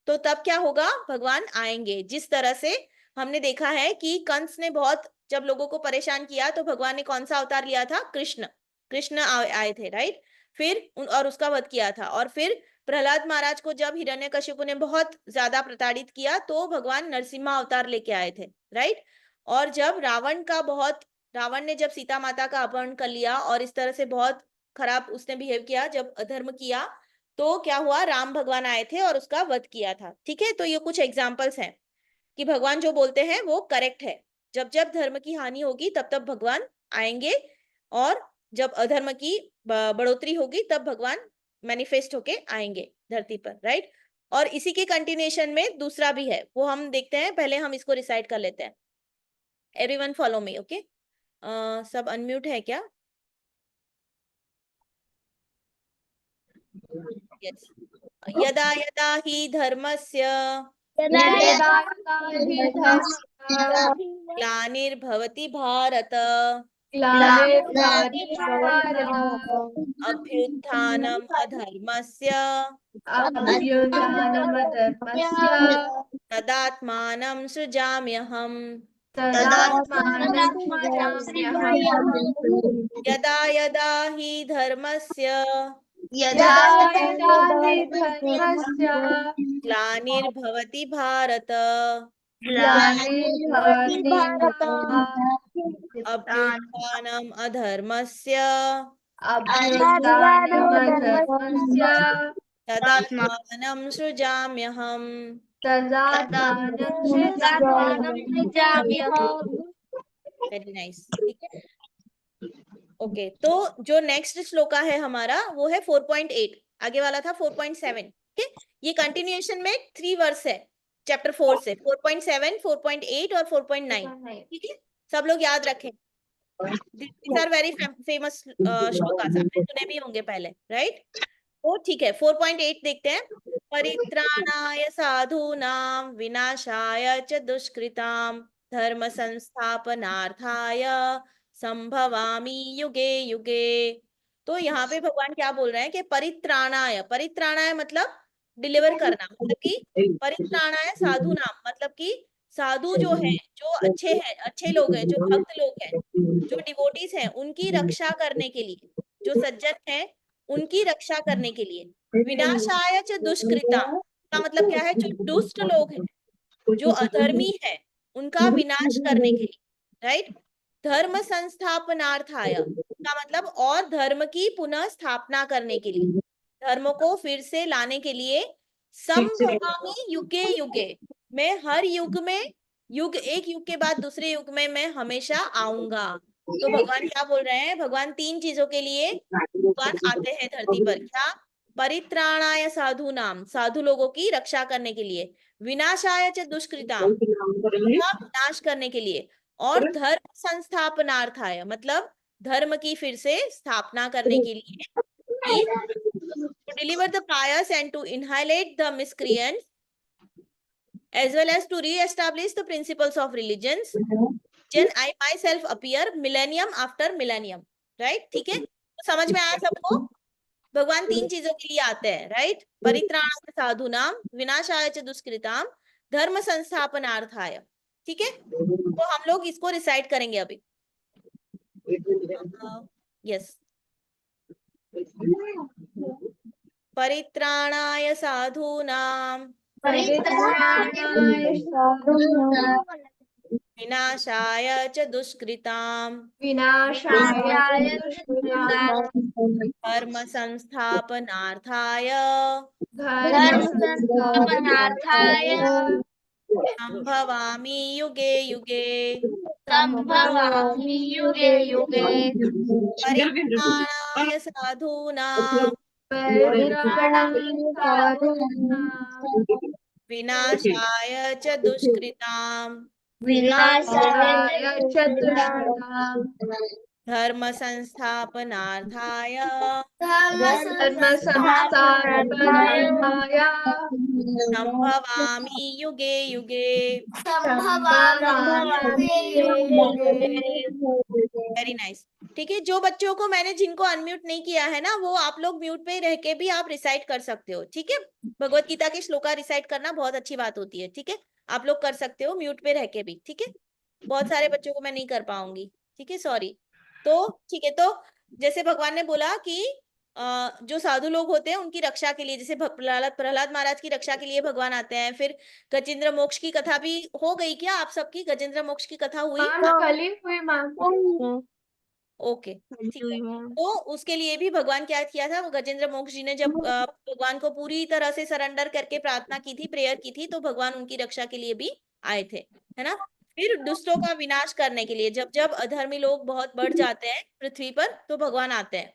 तो तब क्या होगा, भगवान आएंगे। जिस तरह से हमने देखा है कि कंस ने बहुत जब लोगों को परेशान किया तो भगवान ने कौन सा अवतार लिया था, कृष्ण आए थे, राइट। फिर और उसका वध किया था। और फिर प्रहलाद महाराज को जब हिरण्यकशिपु ने बहुत ज्यादा प्रताड़ित किया तो भगवान नरसिम्हा अवतार लेके आए थे, राइट। और जब रावण ने जब सीता माता का अपहरण कर लिया और इस तरह से बहुत खराब उसने बिहेव किया, जब अधर्म किया, तो क्या हुआ, राम भगवान आए थे और उसका वध किया था। ठीक है, तो ये कुछ एग्जाम्पल्स हैं कि भगवान जो बोलते हैं वो करेक्ट है। जब जब धर्म की हानि होगी तब तब भगवान आएंगे, और जब अधर्म की बढ़ोतरी होगी तब भगवान मैनिफेस्ट होके आएंगे धरती पर, राइट। और इसी के कंटिन्यूएशन में दूसरा भी है, वो हम देखते हैं। पहले हम इसको रिसाइट कर लेते हैं। Everyone follow me, okay. सब अनम्यूट है क्या? यस। यदा यदा हि धर्मस्य ग्लानिर्भवति भारत अभ्युत्थानम् अधर्मस्य तदात्मानं सृजाम्यहम्। यदा यदा हि धर्मस्य ग्लानिर्भवति भारत अभ्युत्थानम् अधर्मस्य तदात्मानं सृजाम्यहम्। वेरी नाइस, ठीक है, ओके। तो जो नेक्स्ट श्लोका है हमारा वो है 4.8, आगे वाला था 4.7। ठीक है, ये कंटिन्यूएशन में 3 वर्स है चैप्टर 4 से, 4.7, 4.8 और 4.9। ठीक है, सब लोग याद रखें, these are very famous shlokas, आपने सुने भी होंगे पहले, राइट। तो ठीक है, 4.8 देखते हैं। परित्राणाय साधूनां विनाशाय च दुष्कृतां धर्म संस्थापनार्थाय संभवामि युगे युगे। तो यहाँ पे भगवान क्या बोल रहे हैं कि परित्राणाय मतलब डिलीवर करना, मतलब कि परित्राणाय साधूनाम मतलब कि साधु जो है, जो अच्छे हैं, अच्छे लोग हैं, जो भक्त लोग हैं, जो डिवोटीज हैं, उनकी रक्षा करने के लिए, जो सज्जन हैं उनकी रक्षा करने के लिए। विनाशाय च दुष्कृता का मतलब क्या है, जो दुष्ट लोग हैं, जो अधर्मी है, उनका विनाश करने के लिए, राइट। धर्म संस्थापनार्थाय का मतलब और धर्म की पुनः स्थापना करने के लिए, धर्म को फिर से लाने के लिए। संभवामि युगे युगे, मैं हर युग में, एक युग के बाद दूसरे युग में मैं हमेशा आऊंगा। तो भगवान क्या बोल रहे हैं, भगवान 3 चीजों के लिए भगवान आते हैं धरती पर। क्या? परित्राणाय साधूनाम, साधु लोगों की रक्षा करने के लिए। विनाशाय च दुष्कृताम, उनका विनाश करने के लिए। और धर्म संस्थापनार्थाय मतलब धर्म की फिर से स्थापना करने के लिए। To deliver the pious and to annihilate the miscreants, as well as to re-establish the principles of religions, then I myself appear millennium after millennium, right? ठीक है, तो समझ में आया सबको? भगवान 3 चीजों के लिए आते हैं, राइट। परित्राणाय साधूनाम विनाशाय च दुष्कृताम धर्म संस्थापनार्थाय। ठीक है, तो हम लोग इसको रिसाइट करेंगे अभी। यस, परित्राणाय साधूनां विनाशाय च दुष्कृतां धर्म संस्थापनार्थाय संभवामि युगे युगे परित्राणाय साधूनां विनाशाय च दुष्कृतां धर्म संस्थापनार्थाय धर्म संस्थापनाय संभवामि युगे युगे। Very nice. ठीक है, जो बच्चों को मैंने जिनको अनम्यूट नहीं किया है ना, वो आप लोग म्यूट पे रह के भी आप रिसाइट कर सकते हो। ठीक है, भगवत गीता के श्लोका रिसाइट करना बहुत अच्छी बात होती है। ठीक है, आप लोग कर सकते हो म्यूट पे रह के भी। ठीक है, बहुत सारे बच्चों को मैं नहीं कर पाऊंगी। ठीक है, सॉरी। तो ठीक है, तो जैसे भगवान ने बोला कि जो साधु लोग होते हैं उनकी रक्षा के लिए, जैसे प्रहलाद महाराज की रक्षा के लिए भगवान आते हैं। फिर गजेंद्र मोक्ष की कथा भी हो गई क्या आप सबकी? गजेंद्र मोक्ष की कथा हुई? कल ही हुई मैम। ओके, ठीक है। तो उसके लिए भी भगवान क्या किया था, गजेंद्र मोक्ष जी ने जब भगवान को पूरी तरह से सरेंडर करके प्रार्थना की थी, प्रेयर की थी, तो भगवान उनकी रक्षा के लिए भी आए थे, है ना। फिर दुष्टों का विनाश करने के लिए, जब जब अधर्मी लोग बहुत बढ़ जाते हैं पृथ्वी पर, तो भगवान आते हैं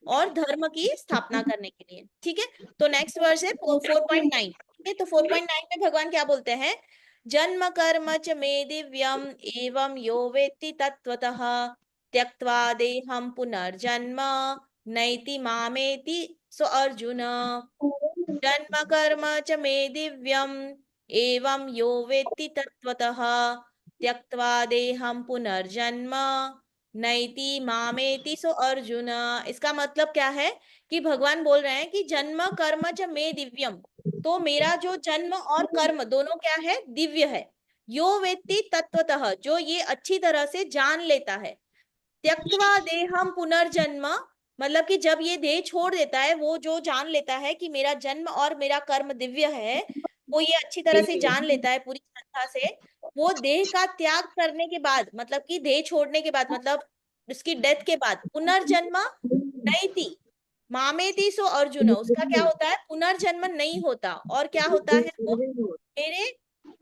और धर्म की स्थापना करने के लिए। ठीक है, तो नेक्स्ट वर्स है 4.9। ठीक है, तो 4.9 में भगवान क्या बोलते हैं? जन्म कर्म च मे दिव्यम एवं यो वेत्ति तत्वतः त्यक्त्वा देहं पुनर्जन्म नैति मामेति सो अर्जुन। जन्म कर्म च मे दिव्यम एवं यो वेत्ति तत्वतः त्यक्त्वा देहं पुनर्जन्म नैति मामेति सो अर्जुन। इसका मतलब क्या है कि भगवान बोल रहे हैं कि जन्म कर्म च मे दिव्यम, तो मेरा जो जन्म और कर्म दोनों क्या है? दिव्य है। यो वेत्ति तत्वतः, जो ये अच्छी तरह से जान लेता है। त्यक्त्वा देहम पुनर्जन्म, मतलब कि जब ये देह छोड़ देता है, वो जो जान लेता है कि मेरा जन्म और मेरा कर्म दिव्य है, वो ये अच्छी तरह से जान लेता है पूरी श्रद्धा से। वो देह का त्याग करने के बाद, मतलब कि देह छोड़ने के बाद, मतलब उसकी डेथ के बाद पुनर्जन्म नैति मामेति सो अर्जुन, उसका क्या होता है? पुनर्जन्म नहीं होता, और क्या होता है? वो मेरे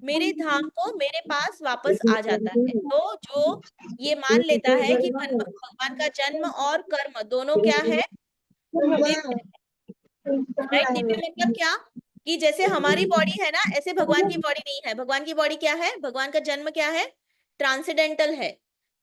मेरे धाम को, मेरे पास वापस आ जाता है। तो जो ये मान लेता है कि भगवान का जन्म और कर्म दोनों क्या है? दिव्य है। राइट, दिव्य मतलब क्या? कि जैसे हमारी बॉडी है ना, ऐसे भगवान की बॉडी नहीं है। भगवान की बॉडी क्या है? भगवान का जन्म क्या है? ट्रांसेंडेंटल है।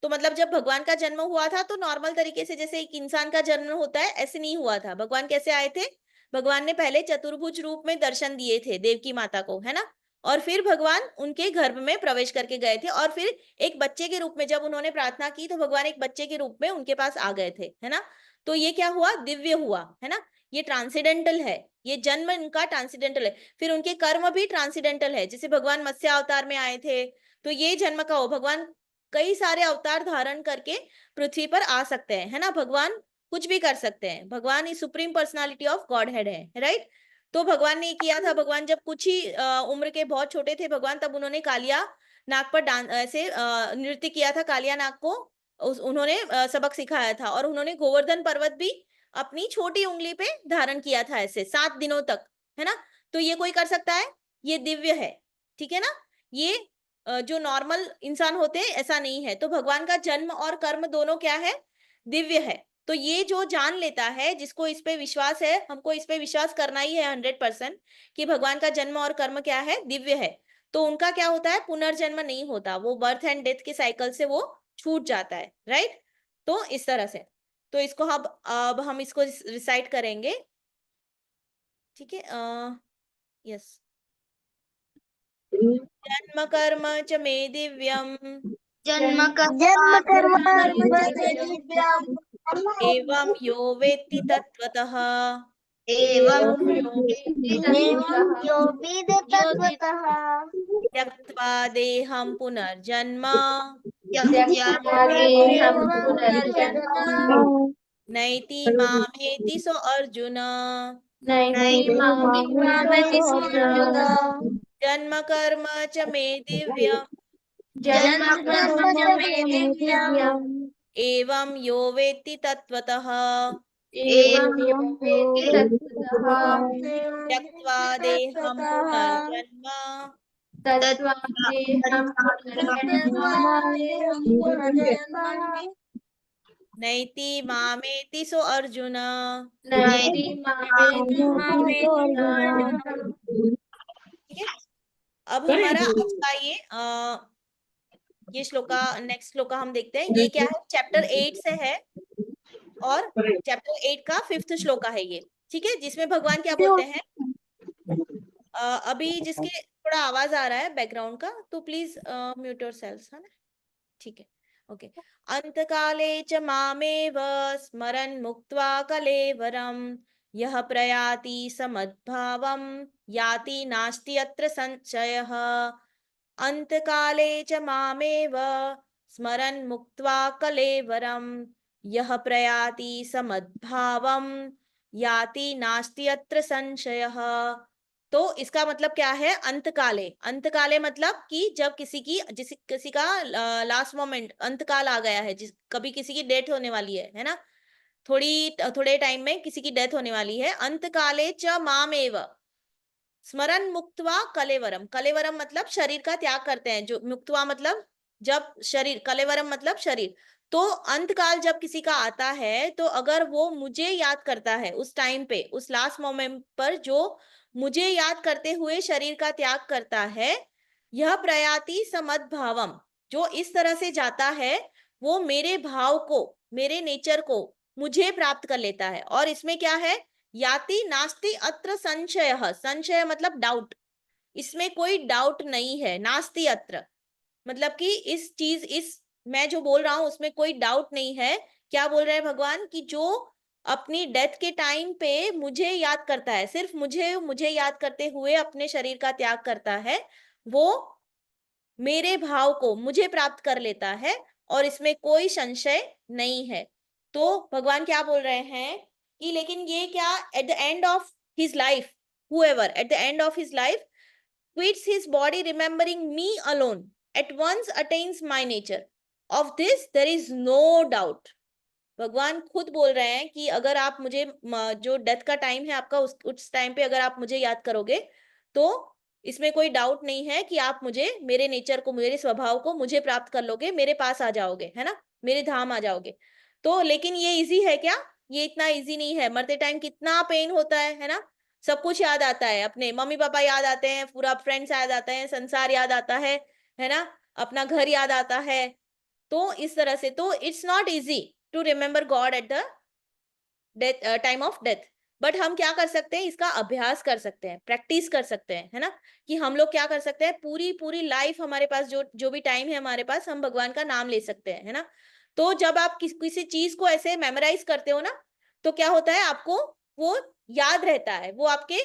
तो मतलब जब भगवान का जन्म हुआ था, तो नॉर्मल तरीके से जैसे एक इंसान का जन्म होता है, ऐसे नहीं हुआ था। भगवान कैसे आए थे? भगवान ने पहले चतुर्भुज रूप में दर्शन दिए थे देवकी माता को, है ना। और फिर भगवान उनके गर्भ में प्रवेश करके गए थे, और फिर एक बच्चे के रूप में जब उन्होंने प्रार्थना की, तो भगवान एक बच्चे के रूप में उनके पास आ गए थे, है ना। तो ये क्या हुआ? दिव्य हुआ, है ना। ये ट्रांसेंडेंटल है, ये जन्म इनका ट्रांसेंडेंटल है। फिर उनके कर्म भी ट्रांसेंडेंटल है, जैसे भगवान मत्स्य अवतार में आए थे, तो ये जन्म का हो। भगवान कई सारे अवतार धारण करके पृथ्वी पर आ सकते हैं, है ना। भगवान कुछ भी कर सकते हैं, भगवान ही supreme personality of Godhead है, राइट। तो भगवान ने किया था, भगवान जब कुछ ही उम्र के बहुत छोटे थे भगवान, तब उन्होंने कालिया नाग पर ऐसे नृत्य किया था। कालिया नाग को उन्होंने सबक सिखाया था, और उन्होंने गोवर्धन पर्वत भी अपनी छोटी उंगली पे धारण किया था, ऐसे 7 दिनों तक, है ना। तो ये कोई कर सकता है? ये दिव्य है, ठीक है ना। ये जो नॉर्मल इंसान होते हैं ऐसा नहीं है। तो भगवान का जन्म और कर्म दोनों क्या है? दिव्य है। तो ये जो जान लेता है, जिसको इस पे विश्वास है, हमको इस पे विश्वास करना ही है 100% कि भगवान का जन्म और कर्म क्या है? दिव्य है। तो उनका क्या होता है? पुनर्जन्म नहीं होता, वो बर्थ एंड डेथ के साइकिल से वो छूट जाता है, राइट। तो इस तरह से, तो इसको अब हम इसको रिसाइट करेंगे, ठीक है। यस, जन्म कर्म च मे दिव्यम जन्म कर्म एवं यो वेत्ति तत्वतः एवं यो विद तत्वतः त्यक्त्वा देहं पुनर्जन्म नैति मामेति सो अर्जुन। जन्म कर्म च मे दिव्यम एवं यो वेत्ति तत्वतः त्यक्त्वा देहं पुनर्जन्म नैति मामेति सो अर्जुन। ठीक है, अब हमारा आज का ये ये श्लोका, नेक्स्ट श्लोका हम देखते हैं। ये क्या है, चैप्टर 8 से है और चैप्टर 8 का 5th श्लोका है ये, ठीक है, जिसमें भगवान क्या बोलते हैं। अभी जिसके थोड़ा आवाज आ रहा है बैकग्राउंड का, तो प्लीज म्यूट योरसेल्व्स, है ना, ठीक है, ओके। अंतकाले च मामेव स्मरन् मुक्त्वा कलेवरं यः प्रयाति समद्भावं याति नास्ति अत्र संशयः। अंतकाले च मामेव स्मरन् मुक्त्वा कलेवरं यः प्रयाति समद्भावं याति नास्ति अत्र संशयः। तो इसका मतलब क्या है, अंतकाले, अंतकाले मतलब कि जब किसी का लास्ट मोमेंट, अंतकाल आ गया है, कभी किसी की डेथ होने वाली है ना, थोड़े टाइम में किसी की डेथ होने वाली है। अंतकाले च मामेव स्मरण मुक्त्वा कलेवरम, कलेवरम मतलब शरीर का त्याग करते हैं, जो मुक्त्वा मतलब जब शरीर, कलेवरम मतलब शरीर। तो अंतकाल जब किसी का आता है, तो अगर वो मुझे याद करता है उस टाइम पे, उस लास्ट मोमेंट पर, जो मुझे याद करते हुए शरीर का त्याग करता है, यह प्रयाति समद्भावम, जो इस तरह से जाता है, वो मेरे भाव को, मेरे नेचर को मुझे प्राप्त कर लेता है। और इसमें क्या है, याति नास्ति अत्र संशयः, संशय मतलब डाउट, इसमें कोई डाउट नहीं है। नास्ति अत्र मतलब कि इस चीज, इस मैं जो बोल रहा हूं उसमें कोई डाउट नहीं है। क्या बोल रहे हैं भगवान, कि जो अपनी डेथ के टाइम पे मुझे याद करता है, सिर्फ मुझे याद करते हुए अपने शरीर का त्याग करता है, वो मेरे भाव को, मुझे प्राप्त कर लेता है, और इसमें कोई संशय नहीं है। तो भगवान क्या बोल रहे हैं कि लेकिन ये क्या, at the end of his life, whoever at the end of his life quits his body remembering me alone at once attains my nature, of this there is no doubt। भगवान खुद बोल रहे हैं कि अगर आप मुझे, जो डेथ का टाइम है आपका, उस टाइम पे अगर आप मुझे याद करोगे, तो इसमें कोई डाउट नहीं है कि आप मुझे, मेरे नेचर को, मेरे स्वभाव को मुझे प्राप्त कर लोगे, मेरे पास आ जाओगे, है ना, मेरे धाम आ जाओगे। तो लेकिन ये इजी है क्या, ये इतना इजी नहीं है। मरते टाइम कितना पेन होता है ना, सब कुछ याद आता है, अपने मम्मी पापा याद आते हैं, पूरा फ्रेंड्स याद आता है, संसार याद आता है ना, अपना घर याद आता है। तो इस तरह से, तो it's not easy to remember God at the death, time of death. But हम क्या कर सकते हैं, इसका अभ्यास कर सकते हैं, प्रैक्टिस कर सकते हैं, है ना, कि हम लोग क्या कर सकते हैं, पूरी पूरी लाइफ हमारे पास, जो भी टाइम है हमारे पास, हम भगवान का नाम ले सकते हैं, है ना। तो जब आप किसी चीज को ऐसे मेमोराइज करते हो ना, तो क्या होता है, आपको वो याद रहता है, वो आपके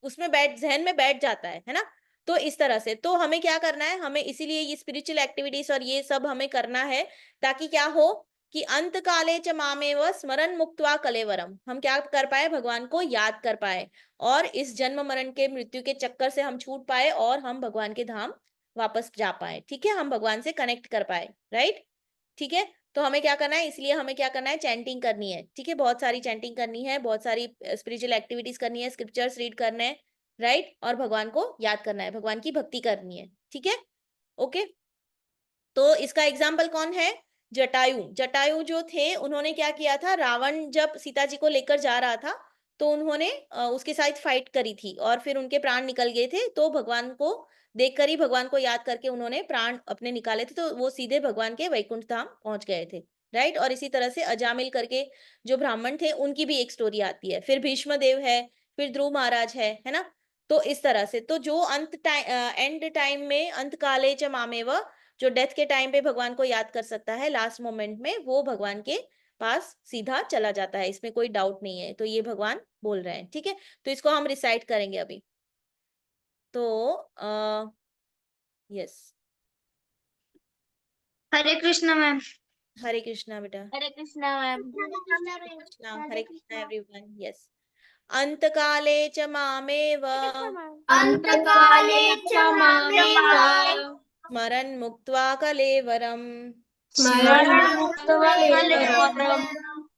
उसमें जहन में बैठ जाता है ना। तो इस तरह से, तो हमें क्या करना है, हमें इसीलिए ये स्पिरिचुअल एक्टिविटीज और ये सब हमें करना है, ताकि क्या हो कि अंत काले च मामेव स्मरण मुक्त्वा कलेवरम, हम क्या कर पाए, भगवान को याद कर पाए, और इस जन्म मरण के, मृत्यु के चक्कर से हम छूट पाए, और हम भगवान के धाम वापस जा पाए, ठीक है, हम भगवान से कनेक्ट कर पाए, राइट, ठीक है। तो हमें क्या करना है, इसलिए हमें क्या करना है, चैंटिंग करनी है, ठीक है, बहुत सारी चैंटिंग करनी है, बहुत सारी स्पिरिचुअल एक्टिविटीज करनी है, स्क्रिप्चर्स रीड करने हैं, राइट, और भगवान को याद करना है, भगवान की भक्ति करनी है, ठीक है, ओके। तो इसका एग्जाम्पल कौन है, जटायु। जटायु जो थे, उन्होंने क्या किया था, रावण जब सीता जी को लेकर जा रहा था, तो उन्होंने उसके साथ फाइट करी थी, और फिर उनके प्राण निकल गए थे। तो भगवान को देखकर ही, भगवान को याद करके उन्होंने प्राण अपने निकाले थे, तो वो सीधे भगवान के वैकुंठ धाम पहुंच गए थे, राइट। और इसी तरह से अजामिल करके जो ब्राह्मण थे, उनकी भी एक स्टोरी आती है। फिर भीष्म देव है, फिर ध्रुव महाराज है ना। तो इस तरह से, तो जो एंड टाइम में, अंत काले च मामेव, जो डेथ के टाइम पे भगवान को याद कर सकता है लास्ट मोमेंट में, वो भगवान के पास सीधा चला जाता है, इसमें कोई डाउट नहीं है। तो ये भगवान बोल रहे हैं, ठीक है। तो इसको हम रिसाइट करेंगे अभी। तो यस, हरे कृष्णा मैम। हरे कृष्णा बेटा। हरे कृष्णा मैम। हरे कृष्णा एवरीवन। यस, अंतकाले च मामेव अंतकाले च मामेव स्मरन् मुक्त्वा कलेवरम् स्मरणं मुक्त्वा कलेवरं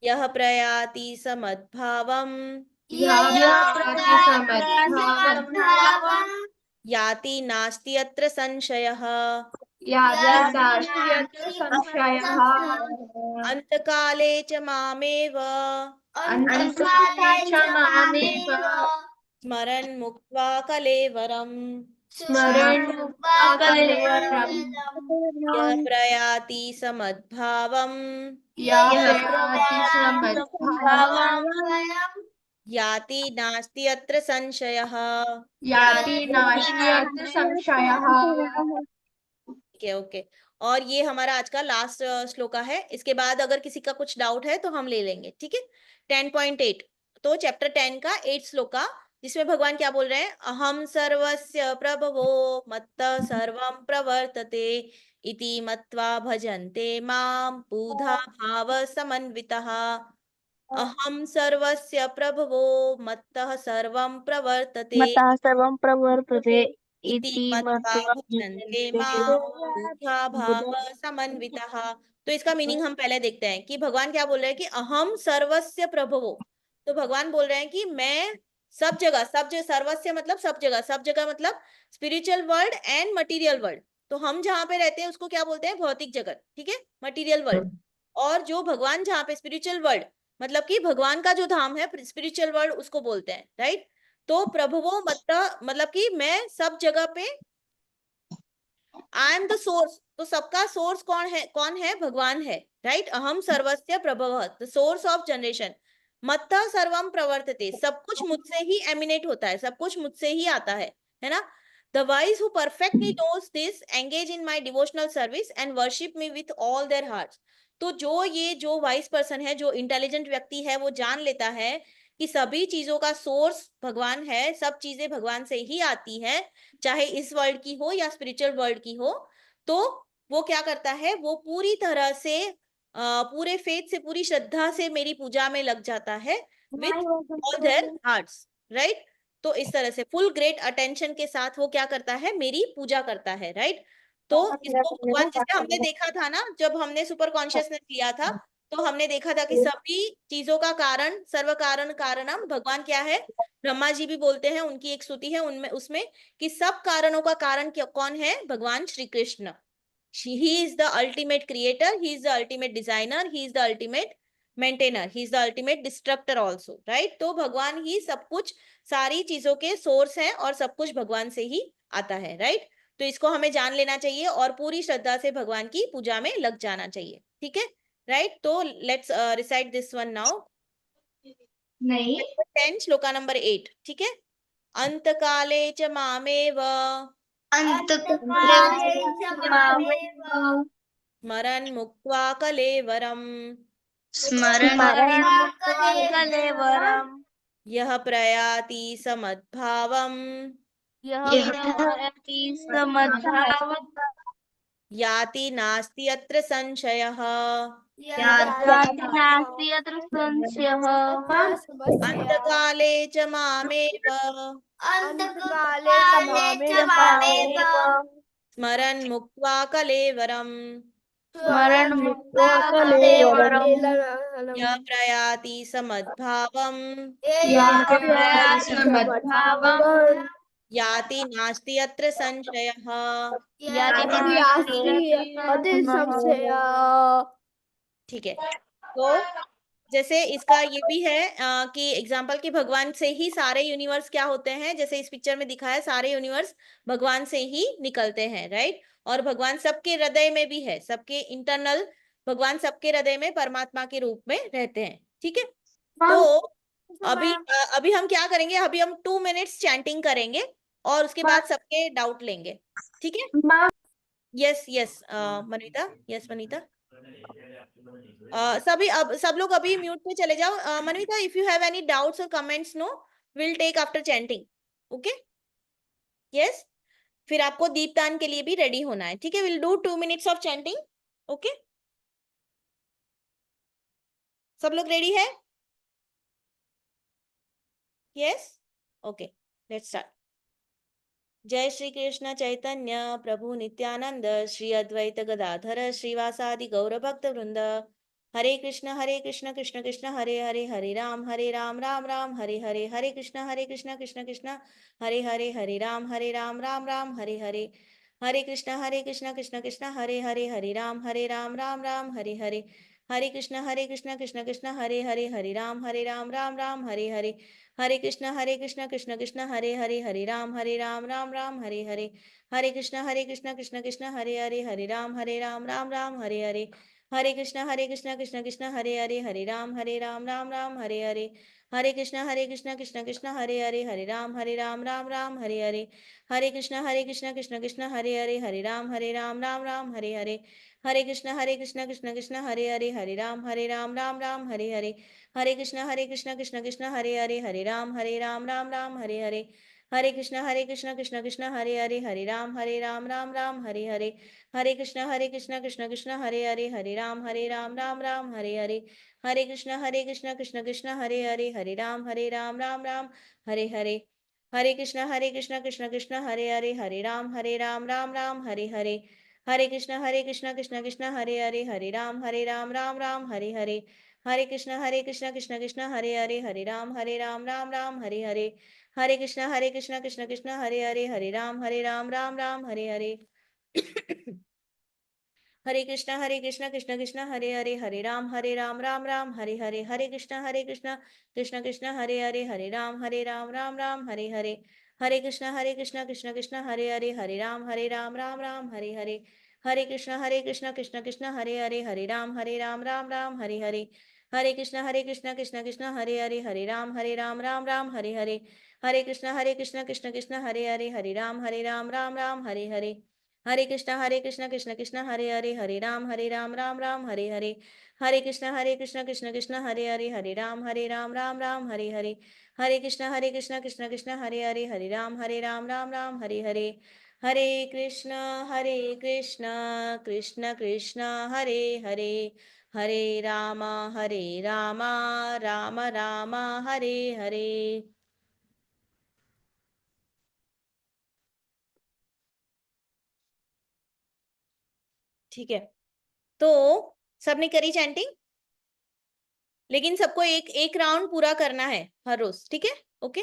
यः प्रयाति समद्भावम् याति समद्भावं याति नास्ति अत्र संशयः। याति नास्ति अत्र संशयः। अंतकाले च मामेव अंतकाले च मामेव स्मरन् मुक्त्वा कलेवरम् स्मरण मुक्त्वा कलेवरम यः प्रयाति समद्भावम् यः प्रयाति समद्भावम् याति नास्ति अत्र संशयः। याति नास्ति अत्र संशयः। ओके ओके, और ये हमारा आज का लास्ट श्लोका है। इसके बाद अगर किसी का कुछ डाउट है तो हम ले लेंगे, ठीक है। 10.8, तो चैप्टर 10 का 8 श्लोका, जिसमें भगवान क्या बोल रहे हैं, अहम सर्वस्य प्रभवो मत्तः सर्वं प्रवर्तते इति मत्वा भजन्ते मां बुधा भाव समन्वितः। अहम सर्वस्य प्रभवो मत्तः सर्वं प्रवर्तते मतः सर्वं प्रवर्तते इति मत्वा भजन्ते मां बुधा भाव समन्वितः। तो इसका मीनिंग हम पहले देखते हैं कि भगवान क्या बोल रहे हैं कि अहम सर्वस्य प्रभवो। तो भगवान बोल रहे हैं कि मैं सब जगह, सर्वस्य मतलब सब जगह मतलब spiritual world and material world. तो हम जहां पे रहते हैं उसको क्या बोलते हैं, भौतिक जगत, ठीक है, मटेरियल वर्ल्ड। और जो भगवान जहाँ पे स्पिरिचुअल वर्ल्ड मतलब कि भगवान का जो धाम है स्पिरिचुअल वर्ल्ड, उसको बोलते हैं, राइट। तो प्रभुवो मतलब कि मैं सब जगह पे, आई एम द सोर्स। तो सबका सोर्स कौन है, भगवान है, राइट। अहम सर्वस्य प्रभव, द सोर्स ऑफ जनरेशन। मत्तः सर्वम प्रवर्तते, सब कुछ मुझसे ही एमिनेट होता है, सब कुछ मुझसे ही आता है ना। The wise who perfectly knows this engage in my devotional service and worship me with all there hearts. तो जो वाइज पर्सन है, जो इंटेलिजेंट व्यक्ति है, वो जान लेता है कि सभी चीजों का सोर्स भगवान है, सब चीजें भगवान से ही आती है, चाहे इस वर्ल्ड की हो या स्पिरिचुअल वर्ल्ड की हो। तो वो क्या करता है, वो पूरी तरह से पूरे फेथ से, पूरी श्रद्धा से मेरी पूजा में लग जाता है with all there hearts, right. तो इस तरह से फुल ग्रेट अटेंशन के साथ वो क्या करता है, मेरी पूजा करता है, राइट। तो इसको भगवान, जैसे हमने देखा था ना, जब हमने सुपर कॉन्शियसनेस लिया था, तो हमने देखा था कि सभी चीजों का कारण, सर्व कारण कारणम भगवान क्या है, ब्रह्मा जी भी बोलते हैं, उनकी एक स्तुति है उनमें, उसमें कि सब कारणों का कारण कौन है, भगवान Shri Krishna. He is the ultimate creator, he is the ultimate designer, he is the ultimate maintainer, he is the ultimate destructor also, right. तो भगवान ही सब कुछ, सारी चीजों के सोर्स है, और सब कुछ भगवान से ही आता है, राइट। तो इसको हमें जान लेना चाहिए और पूरी श्रद्धा से भगवान की पूजा में लग जाना चाहिए, ठीक है, राइट। तो let's recite this one now. नहीं 10 श्लोका नंबर 8, ठीक है। अंतकाले च मामेव स्मरन् मुक्त्वा कलेवरम् कलेवरम् यः प्रयाति समद्भावम् यः प्रयाति समद्भावम् याति नास्ति अत्र संशयः। याति नास्ति अत्र संशयः। अंतकाले च मामेव स्मरन् मुक्त्वा कलेवरम् स्मरन् मुक्त्वा कलेवरम् यः प्रयाति समद्भावम् यः प्रयाति समद्भावम् याति नास्ति अत्र संशयः। ठीक है। तो जैसे इसका ये भी है कि एग्जाम्पल कि भगवान से ही सारे यूनिवर्स क्या होते हैं, जैसे इस पिक्चर में दिखा है, सारे यूनिवर्स भगवान से ही निकलते हैं, राइट। और भगवान सबके हृदय में भी है, सबके इंटरनल, भगवान सबके हृदय में परमात्मा के रूप में रहते हैं, ठीक है। तो अभी हम क्या करेंगे, अभी हम 2 मिनट्स चैंटिंग करेंगे और उसके बाद सबके डाउट लेंगे, ठीक है। Yes yes Manita, yes Manita. सब लोग अभी म्यूट पे चले जाओ। Manvita, if you have any doubts और comments, no, will take after chanting, okay. Yes, फिर आपको दीपदान के लिए भी रेडी होना है, ठीक है। Will do 2 minutes of chanting, okay. सब लोग रेडी है? Yes, okay, let's start. जय श्री कृष्ण चैतन्य प्रभु नित्यानंद श्री अद्वैत गदाधर श्रीवासादि गौर भक्त वृंद। हरे कृष्ण कृष्ण कृष्ण हरे हरे, हरे राम राम राम हरे हरे, हरे कृष्ण कृष्ण कृष्ण हरे हरे, हरे राम राम राम हरे हरे, हरे कृष्ण कृष्ण कृष्ण हरे हरे, हरे राम राम राम हरे हरे, हरे कृष्णा कृष्ण कृष्ण हरे हरे, हरे राम राम राम हरे हरे, हरे कृष्णा कृष्ण कृष्ण हरे हरे, हरे राम राम राम हरे हरे, हरे कृष्णा कृष्ण कृष्ण हरे हरे, हरे राम राम राम हरे हरे, हरे कृष्णा कृष्ण कृष्ण हरे हरे, हरे राम राम राम हरे हरे, हरे कृष्णा कृष्ण कृष्ण हरे हरे, हरे राम राम राम हरे हरे, हरे कृष्णा कृष्ण कृष्ण हरे हरे, हरे राम राम राम हरे हरे, हरे कृष्णा कृष्ण कृष्ण हरे हरे, हरे राम राम राम हरे हरे, हरे कृष्णा कृष्ण कृष्ण हरे हरे, हरे राम राम राम हरे हरे, हरे कृष्णा कृष्ण कृष्ण हरे हरे, हरे राम राम राम हरे हरे, हरे कृष्णा कृष्ण कृष्ण हरे हरे, हरे राम राम राम हरे हरे, हरे कृष्णा कृष्ण कृष्ण हरे हरे, हरे राम राम राम हरे हरे, हरे कृष्णा कृष्ण कृष्ण हरे हरे, हरे राम राम राम हरे हरे, हरे कृष्णा कृष्ण कृष्ण हरे हरे, हरे राम राम राम हरे हरे, हरे कृष्णा कृष्ण कृष्ण हरे हरे, हरे राम राम राम हरे हरे, हरे कृष्णा कृष्ण कृष्ण हरे हरे, हरे राम राम राम हरे हरे, हरे कृष्णा कृष्ण कृष्ण हरे हरे, हरे राम राम राम हरे हरे, हरे कृष्णा कृष्ण कृष्ण हरे हरे, हरे राम राम राम हरे हरे, हरे कृष्णा कृष्ण कृष्ण हरे हरे, हरे राम राम राम हरे हरे, हरे कृष्णा कृष्ण कृष्ण हरे हरे, हरे राम राम राम हरे हरे, हरे कृष्णा कृष्ण कृष्ण हरे हरे, हरे राम राम राम हरे हरे, हरे कृष्णा कृष्ण कृष्ण हरे हरे, हरे राम राम राम हरे हरे, हरे कृष्णा कृष्ण कृष्ण हरे हरे, हरे राम राम राम हरे हरे, हरे कृष्णा कृष्ण कृष्ण हरे हरे, हरे राम राम राम हरे हरे, हरे कृष्णा कृष्ण कृष्ण हरे हरे, हरे राम राम राम हरे हरे, हरे कृष्ण कृष्ण कृष्ण हरे हरे, हरे राम राम राम हरे हरे। ठीक है, तो सबने करी चैंटिंग, लेकिन सबको एक एक राउंड पूरा करना है हर रोज, ठीक है? ओके।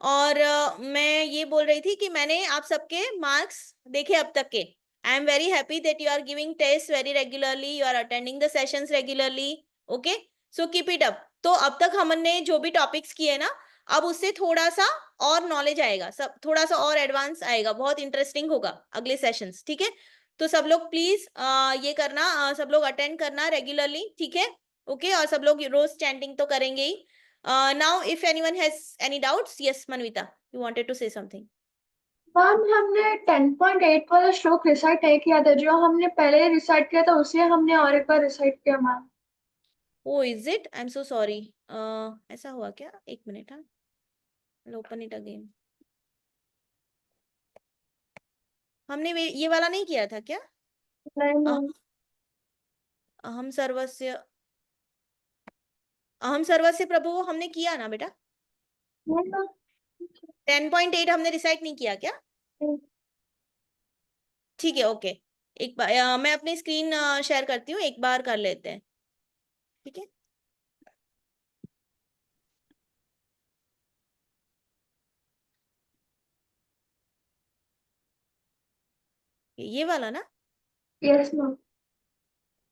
और मैं ये बोल रही थी कि मैंने आप सबके मार्क्स देखे अब तक के। I am very happy that you are giving test very regularly, you are attending the sessions regularly, okay, so keep it up. तो अब तक हमने जो भी टॉपिक्स किए ना, अब उससे थोड़ा सा और नॉलेज आएगा, सब थोड़ा सा और एडवांस आएगा, बहुत इंटरेस्टिंग होगा अगले सेशंस, ठीक है? तो सब लोग प्लीज ये करना, सब लोग अटेंड करना रेगुलरली, ठीक है? ओके, और सब लोग रोज चैंटिंग तो करेंगे ही। Now if anyone has any doubts, yes Manvita, you wanted to say something. Ma'am हमने 10.8 वाला श्लोक रिसाइट नहीं किया था, जो हमने पहले रिसाइट किया था उसे हमने और एक बार रिसाइट किया ma'am. Oh is it, I am so sorry. ऐसा हुआ क्या? एक मिनट, हाँ, ओपन इट अगेन। हमने ये वाला नहीं किया था क्या? नहीं अह- मैम। अहम सर्वस्य, अहम सर्वस्य प्रभु हमने किया ना बेटा? नहीं मैम। 10.8 हमने रिसाइट नहीं किया क्या? ठीक है, ओके। एक बार मैं अपनी स्क्रीन शेयर करती हूँ, एक बार कर लेते हैं, ठीक है? ये वाला ना? Yes ma'am.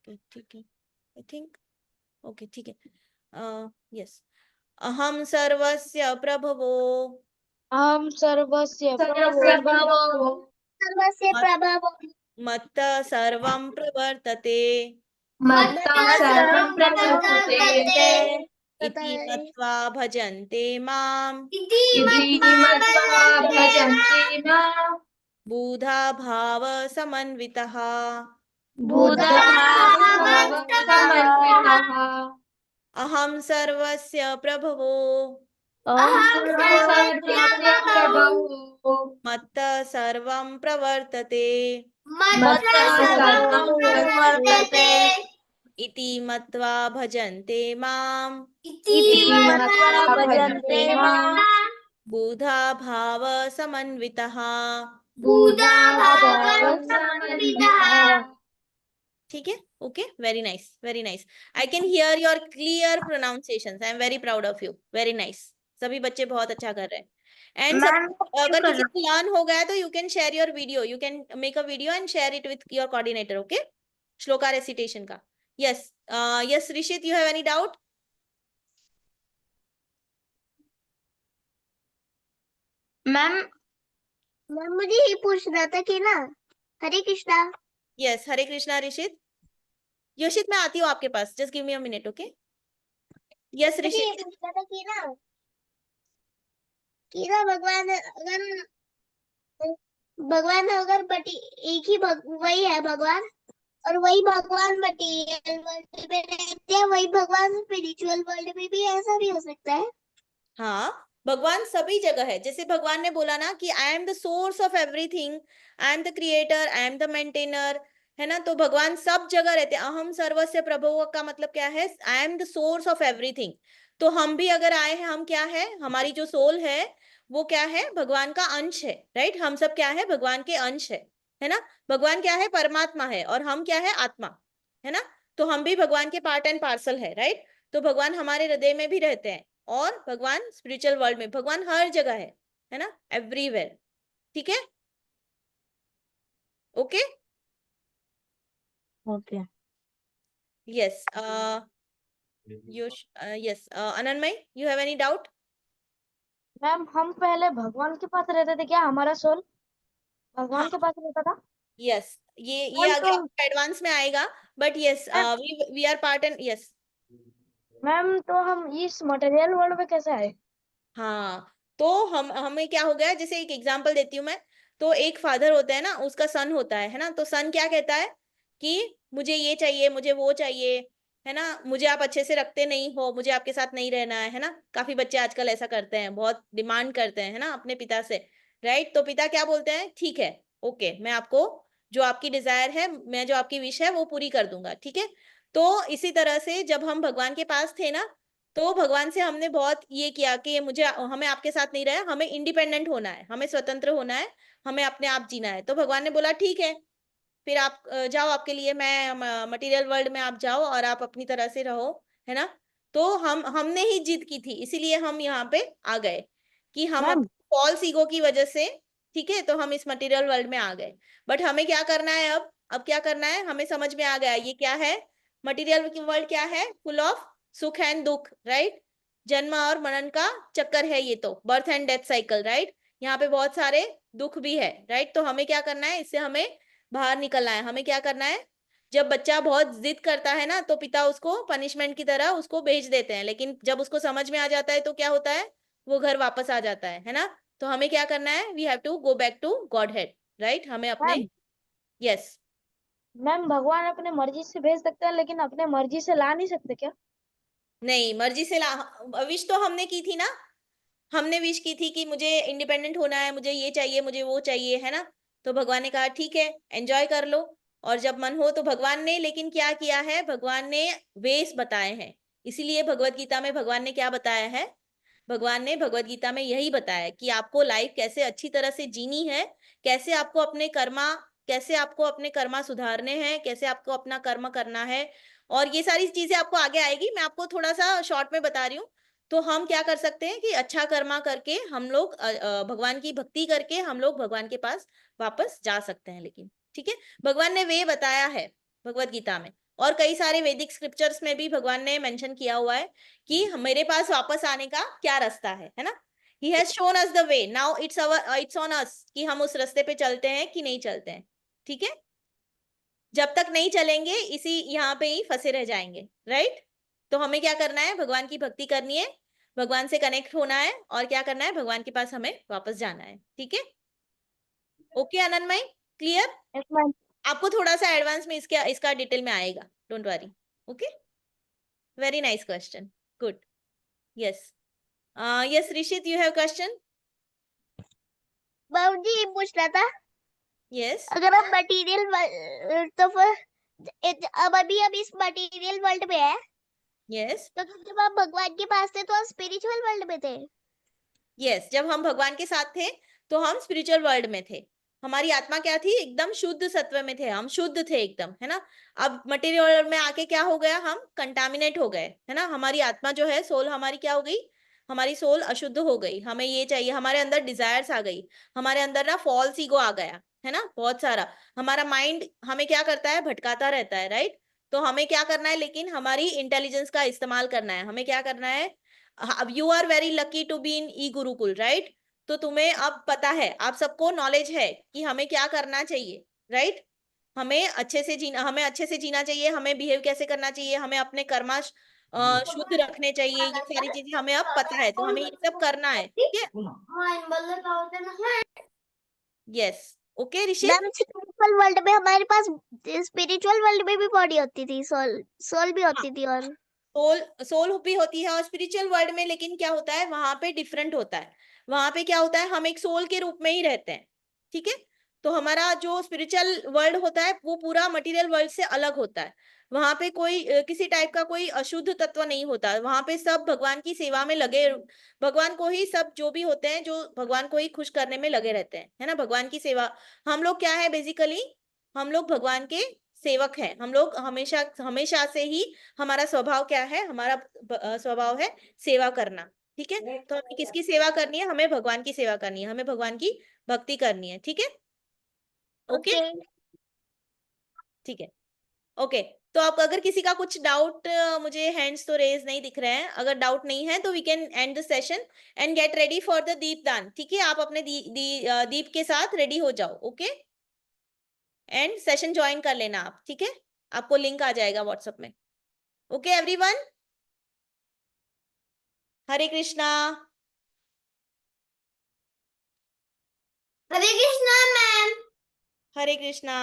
ठीक है, आई थिंक, ओके, ठीक है, यस। अहम सर्वस्य प्रभवो अहम सर्वस्य सर्वस्य प्रभवो प्रभवो सर्वस्य मत्- प्रभवो मत्तः सर्वं प्रवर्तते मत्तः सर्वं प्रवर्तते इति मत्वा भजन्ते माम् इति मत्वा भजन्ते माम् बुधा भाव समन्वितः। बुधभावसमन्वितः। अहम सर्वस्य प्रभवो अहम सर्वस्य प्रभवो मत्तः सर्वं प्रवर्तते मत्तः सर्वं प्रवर्तते इति मत्वा भजन्ते माम् इति मत्वा भजन्ते माम् बुधा भाव समन्वितः। बुधभावसमन्वितः। ठीक है, okay, very nice, very nice. I can hear your clear pronunciations, I am very proud of you, very nice. सभी बच्चे बहुत अच्छा कर रहे हैं। एंड सब, अगर किसी को लर्न हो गया तो you can share your video, you can make a video and share it with your coordinator, okay, shloka recitation का, yes yes Rishit, you have any doubt? Ma'am ma'am मुझे ये पूछना था कि ना, हरे कृष्णा। यस, हरे कृष्णा ऋषित। योशित मैं आती हूँ आपके पास, just give me a minute, okay? Yes मुझे ये ऋषित। पूछना था कि ना भगवान अगर बटी एक ही वही है भगवान, और वही भगवान मटीरियल वर्ल्ड में रहते हैं, वही भगवान स्पिरिचुअल वर्ल्ड में भी, ऐसा भी हो सकता है? हाँ, भगवान सभी जगह है। जैसे भगवान ने बोला ना कि I am the source of everything, I am the creator, I am the maintainer, है ना? तो भगवान सब जगह रहते हैं। अहम सर्वस्य प्रभु का मतलब क्या है? I am the source of everything. तो हम भी अगर आए हैं, हम क्या है? हमारी जो सोल है वो क्या है? भगवान का अंश है, राइट? हम सब क्या है? भगवान के अंश है ना? भगवान क्या है? परमात्मा है, और हम क्या है? आत्मा, है ना? तो हम भी भगवान के पार्ट एंड पार्सल है, राइट? तो भगवान हमारे हृदय में भी रहते हैं, और भगवान स्पिरिचुअल वर्ल्ड में, भगवान हर जगह है ना? एवरीवेयर। ठीक है? Okay. Okay yes yes Ananmay, you have any doubt? Ma'am, हम पहले भगवान के पास रहते थे क्या? हमारा सोल हाँ, भगवान के पास रहता था? यस, ये मैम आगे तो एडवांस में आएगा, but yes ma'am we are part and yes. Ma'am तो हम इस मटेरियल वर्ल्ड में कैसे आए? हाँ, तो हम हमें क्या हो गया, जैसे एक एग्जांपल देती हूँ मैं। तो एक फादर होता है ना, उसका सन होता है ना? तो सन क्या कहता है कि मुझे ये चाहिए, मुझे वो चाहिए, है ना? मुझे आप अच्छे से रखते नहीं हो, मुझे आपके साथ नहीं रहना है ना? काफी बच्चे आजकल ऐसा करते हैं, बहुत डिमांड करते हैं, है ना, अपने पिता से, राइट? तो पिता क्या बोलते हैं? ठीक है, ओके, मैं आपको जो आपकी डिजायर है, मैं जो आपकी विश है वो पूरी कर दूंगा, ठीक है? तो इसी तरह से जब हम भगवान के पास थे ना, तो भगवान से हमने बहुत ये किया कि मुझे हमें आपके साथ नहीं रहा, हमें इंडिपेंडेंट होना है, हमें स्वतंत्र होना है, हमें अपने आप जीना है। तो भगवान ने बोला ठीक है, फिर आप जाओ, आपके लिए मैं मटेरियल वर्ल्ड में आप जाओ और आप अपनी तरह से रहो, है ना? तो हमने ही जिद की थी, इसीलिए हम यहाँ पे आ गए, कि हम मैम फॉल्स ईगो की वजह से, ठीक है, तो हम इस मटेरियल वर्ल्ड में आ गए। बट हमें क्या करना है अब क्या करना है? हमें समझ में आ गया ये क्या है। मटेरियल वर्ल्ड क्या है? फुल ऑफ सुख एंड दुख, राइट? जन्म और मरण का चक्कर है ये, तो birth and death cycle, right? यहाँ पे बहुत सारे दुख भी है, राइट? तो हमें क्या करना है? इससे हमें बाहर निकलना है। हमें क्या करना है? जब बच्चा बहुत जिद करता है ना, तो पिता उसको पनिशमेंट की तरह उसको भेज देते हैं, लेकिन जब उसको समझ में आ जाता है तो क्या होता है? वो घर वापस आ जाता है ना? तो हमें क्या करना है? We have to go back to Godhead, right? हमें अपने मैम यस मैम भगवान अपने मर्जी से भेज सकते हैं, लेकिन अपने मर्जी से ला नहीं सकते क्या? नहीं, मर्जी से ला, विश तो हमने की थी ना, हमने विश की थी कि मुझे इंडिपेंडेंट होना है, मुझे ये चाहिए, मुझे वो चाहिए, है ना? तो भगवान ने कहा ठीक है, एंजॉय कर लो, और जब मन हो तो भगवान ने लेकिन क्या किया है? भगवान ने वेस बताए हैं। इसीलिए भगवत गीता में भगवान ने क्या बताया है? भगवान ने भगवत गीता में यही बताया कि आपको लाइफ कैसे अच्छी तरह से जीनी है, कैसे आपको अपने कर्मा कैसे आपको अपने कर्मा सुधारने हैं, कैसे आपको अपना कर्म करना है, और ये सारी चीजें आपको आगे आएगी, मैं आपको थोड़ा सा शॉर्ट में बता रही हूँ। तो हम क्या कर सकते हैं कि अच्छा कर्मा करके हम लोग भगवान की भक्ति करके हम लोग भगवान के पास वापस जा सकते हैं, लेकिन ठीक है, भगवान ने वे बताया है भगवत गीता में, और कई सारे वैदिक स्क्रिप्चर्स में भी भगवान ने मेंशन किया हुआ है कि मेरे पास वापस आने का क्या रास्ता है ना? He has shown us the way, now it's on us कि हम उस रास्ते पे चलते हैं कि नहीं चलते हैं, ठीक है? जब तक नहीं चलेंगे इसी यहाँ पे ही फंसे रह जाएंगे, राइट? तो हमें क्या करना है? भगवान की भक्ति करनी है, भगवान से कनेक्ट होना है, और क्या करना है? भगवान के पास हमें वापस जाना है, ठीक है? Okay Ananmay, clear? Yes ma'am. आपको थोड़ा सा एडवांस में इसका डिटेल में आएगा, don't worry. Okay, very nice question, good. Yes yes Rishit, you have question? बाबूजी ये पूछना था, यस अगर हम मटेरियल तो फिर अब अभी हम इस मटेरियल वर्ल्ड में है, यस तो जब हम भगवान के पास थे तो हम स्पिरिचुअल वर्ल्ड में थे? यस, जब हम भगवान के साथ थे तो हम स्पिरिचुअल वर्ल्ड में थे। हमारी आत्मा क्या थी? एकदम शुद्ध सत्व में थे, हम शुद्ध थे एकदम, है ना? अब मटेरियल वर्ल्ड में आके क्या हो गया? हम कंटामिनेट हो गए, है ना? हमारी आत्मा जो है, सोल हमारी क्या हो गई? हमारी सोल अशुद्ध हो गई, हमें ये चाहिए, हमारे अंदर डिजायर्स आ गई, हमारे अंदर ना फॉल्स ईगो आ गया, है ना? बहुत सारा हमारा माइंड हमें क्या करता है? भटकाता रहता है, राइट? तो हमें क्या करना है, लेकिन हमारी इंटेलिजेंस का इस्तेमाल करना है। हमें क्या करना है, अब you are very lucky to be in e Gurukul, right? तो तुम्हें अब पता है, आप सबको नॉलेज है कि हमें क्या करना चाहिए, राइट? हमें अच्छे से जीना चाहिए, हमें बिहेव कैसे करना चाहिए, हमें अपने कर्मा शुद्ध रखने चाहिए, ये सारी चीजें हमें अब पता है, तो हमें ये सब करना है, ठीक है? यस, ओके ऋषि। मैम स्पिरिचुअल वर्ल्ड में हमारे पास, स्पिरिचुअल वर्ल्ड में भी बॉडी होती थी, सोल सोल भी होती थी, और सोल भी होती है और स्पिरिचुअल वर्ल्ड में, लेकिन क्या होता है वहां पे डिफरेंट होता है। वहां पे क्या होता है, हम एक सोल के रूप में ही रहते हैं, ठीक है? तो हमारा जो स्पिरिचुअल वर्ल्ड होता है वो पूरा मटेरियल वर्ल्ड से अलग होता है। वहां पे कोई किसी टाइप का कोई अशुद्ध तत्व नहीं होता, वहां पे सब भगवान की सेवा में लगे, भगवान को ही, सब जो भी होते हैं जो भगवान को ही खुश करने में लगे रहते हैं, है ना? भगवान की सेवा। हम लोग क्या है बेसिकली, हम लोग भगवान के सेवक हैं। हम लोग हमेशा हमेशा से ही, हमारा स्वभाव क्या है, हमारा स्वभाव है सेवा करना, ठीक है? तो हमें किसकी सेवा करनी है, हमें भगवान की सेवा करनी है, हमें भगवान की भक्ति करनी है, ठीक है? ओके, ठीक है, ओके। तो अब अगर किसी का कुछ डाउट, मुझे हैंड्स तो रेज नहीं दिख रहे हैं, अगर डाउट नहीं है तो we can end the session and get ready for the deepdaan, ठीक है? आप अपने दीप के साथ रेडी हो जाओ, ओके? एंड सेशन ज्वाइन कर लेना आप, ठीक है? आपको लिंक आ जाएगा व्हाट्सएप में। ओके एवरीवन, हरे कृष्णा। हरे कृष्णा मैम। हरे कृष्णा।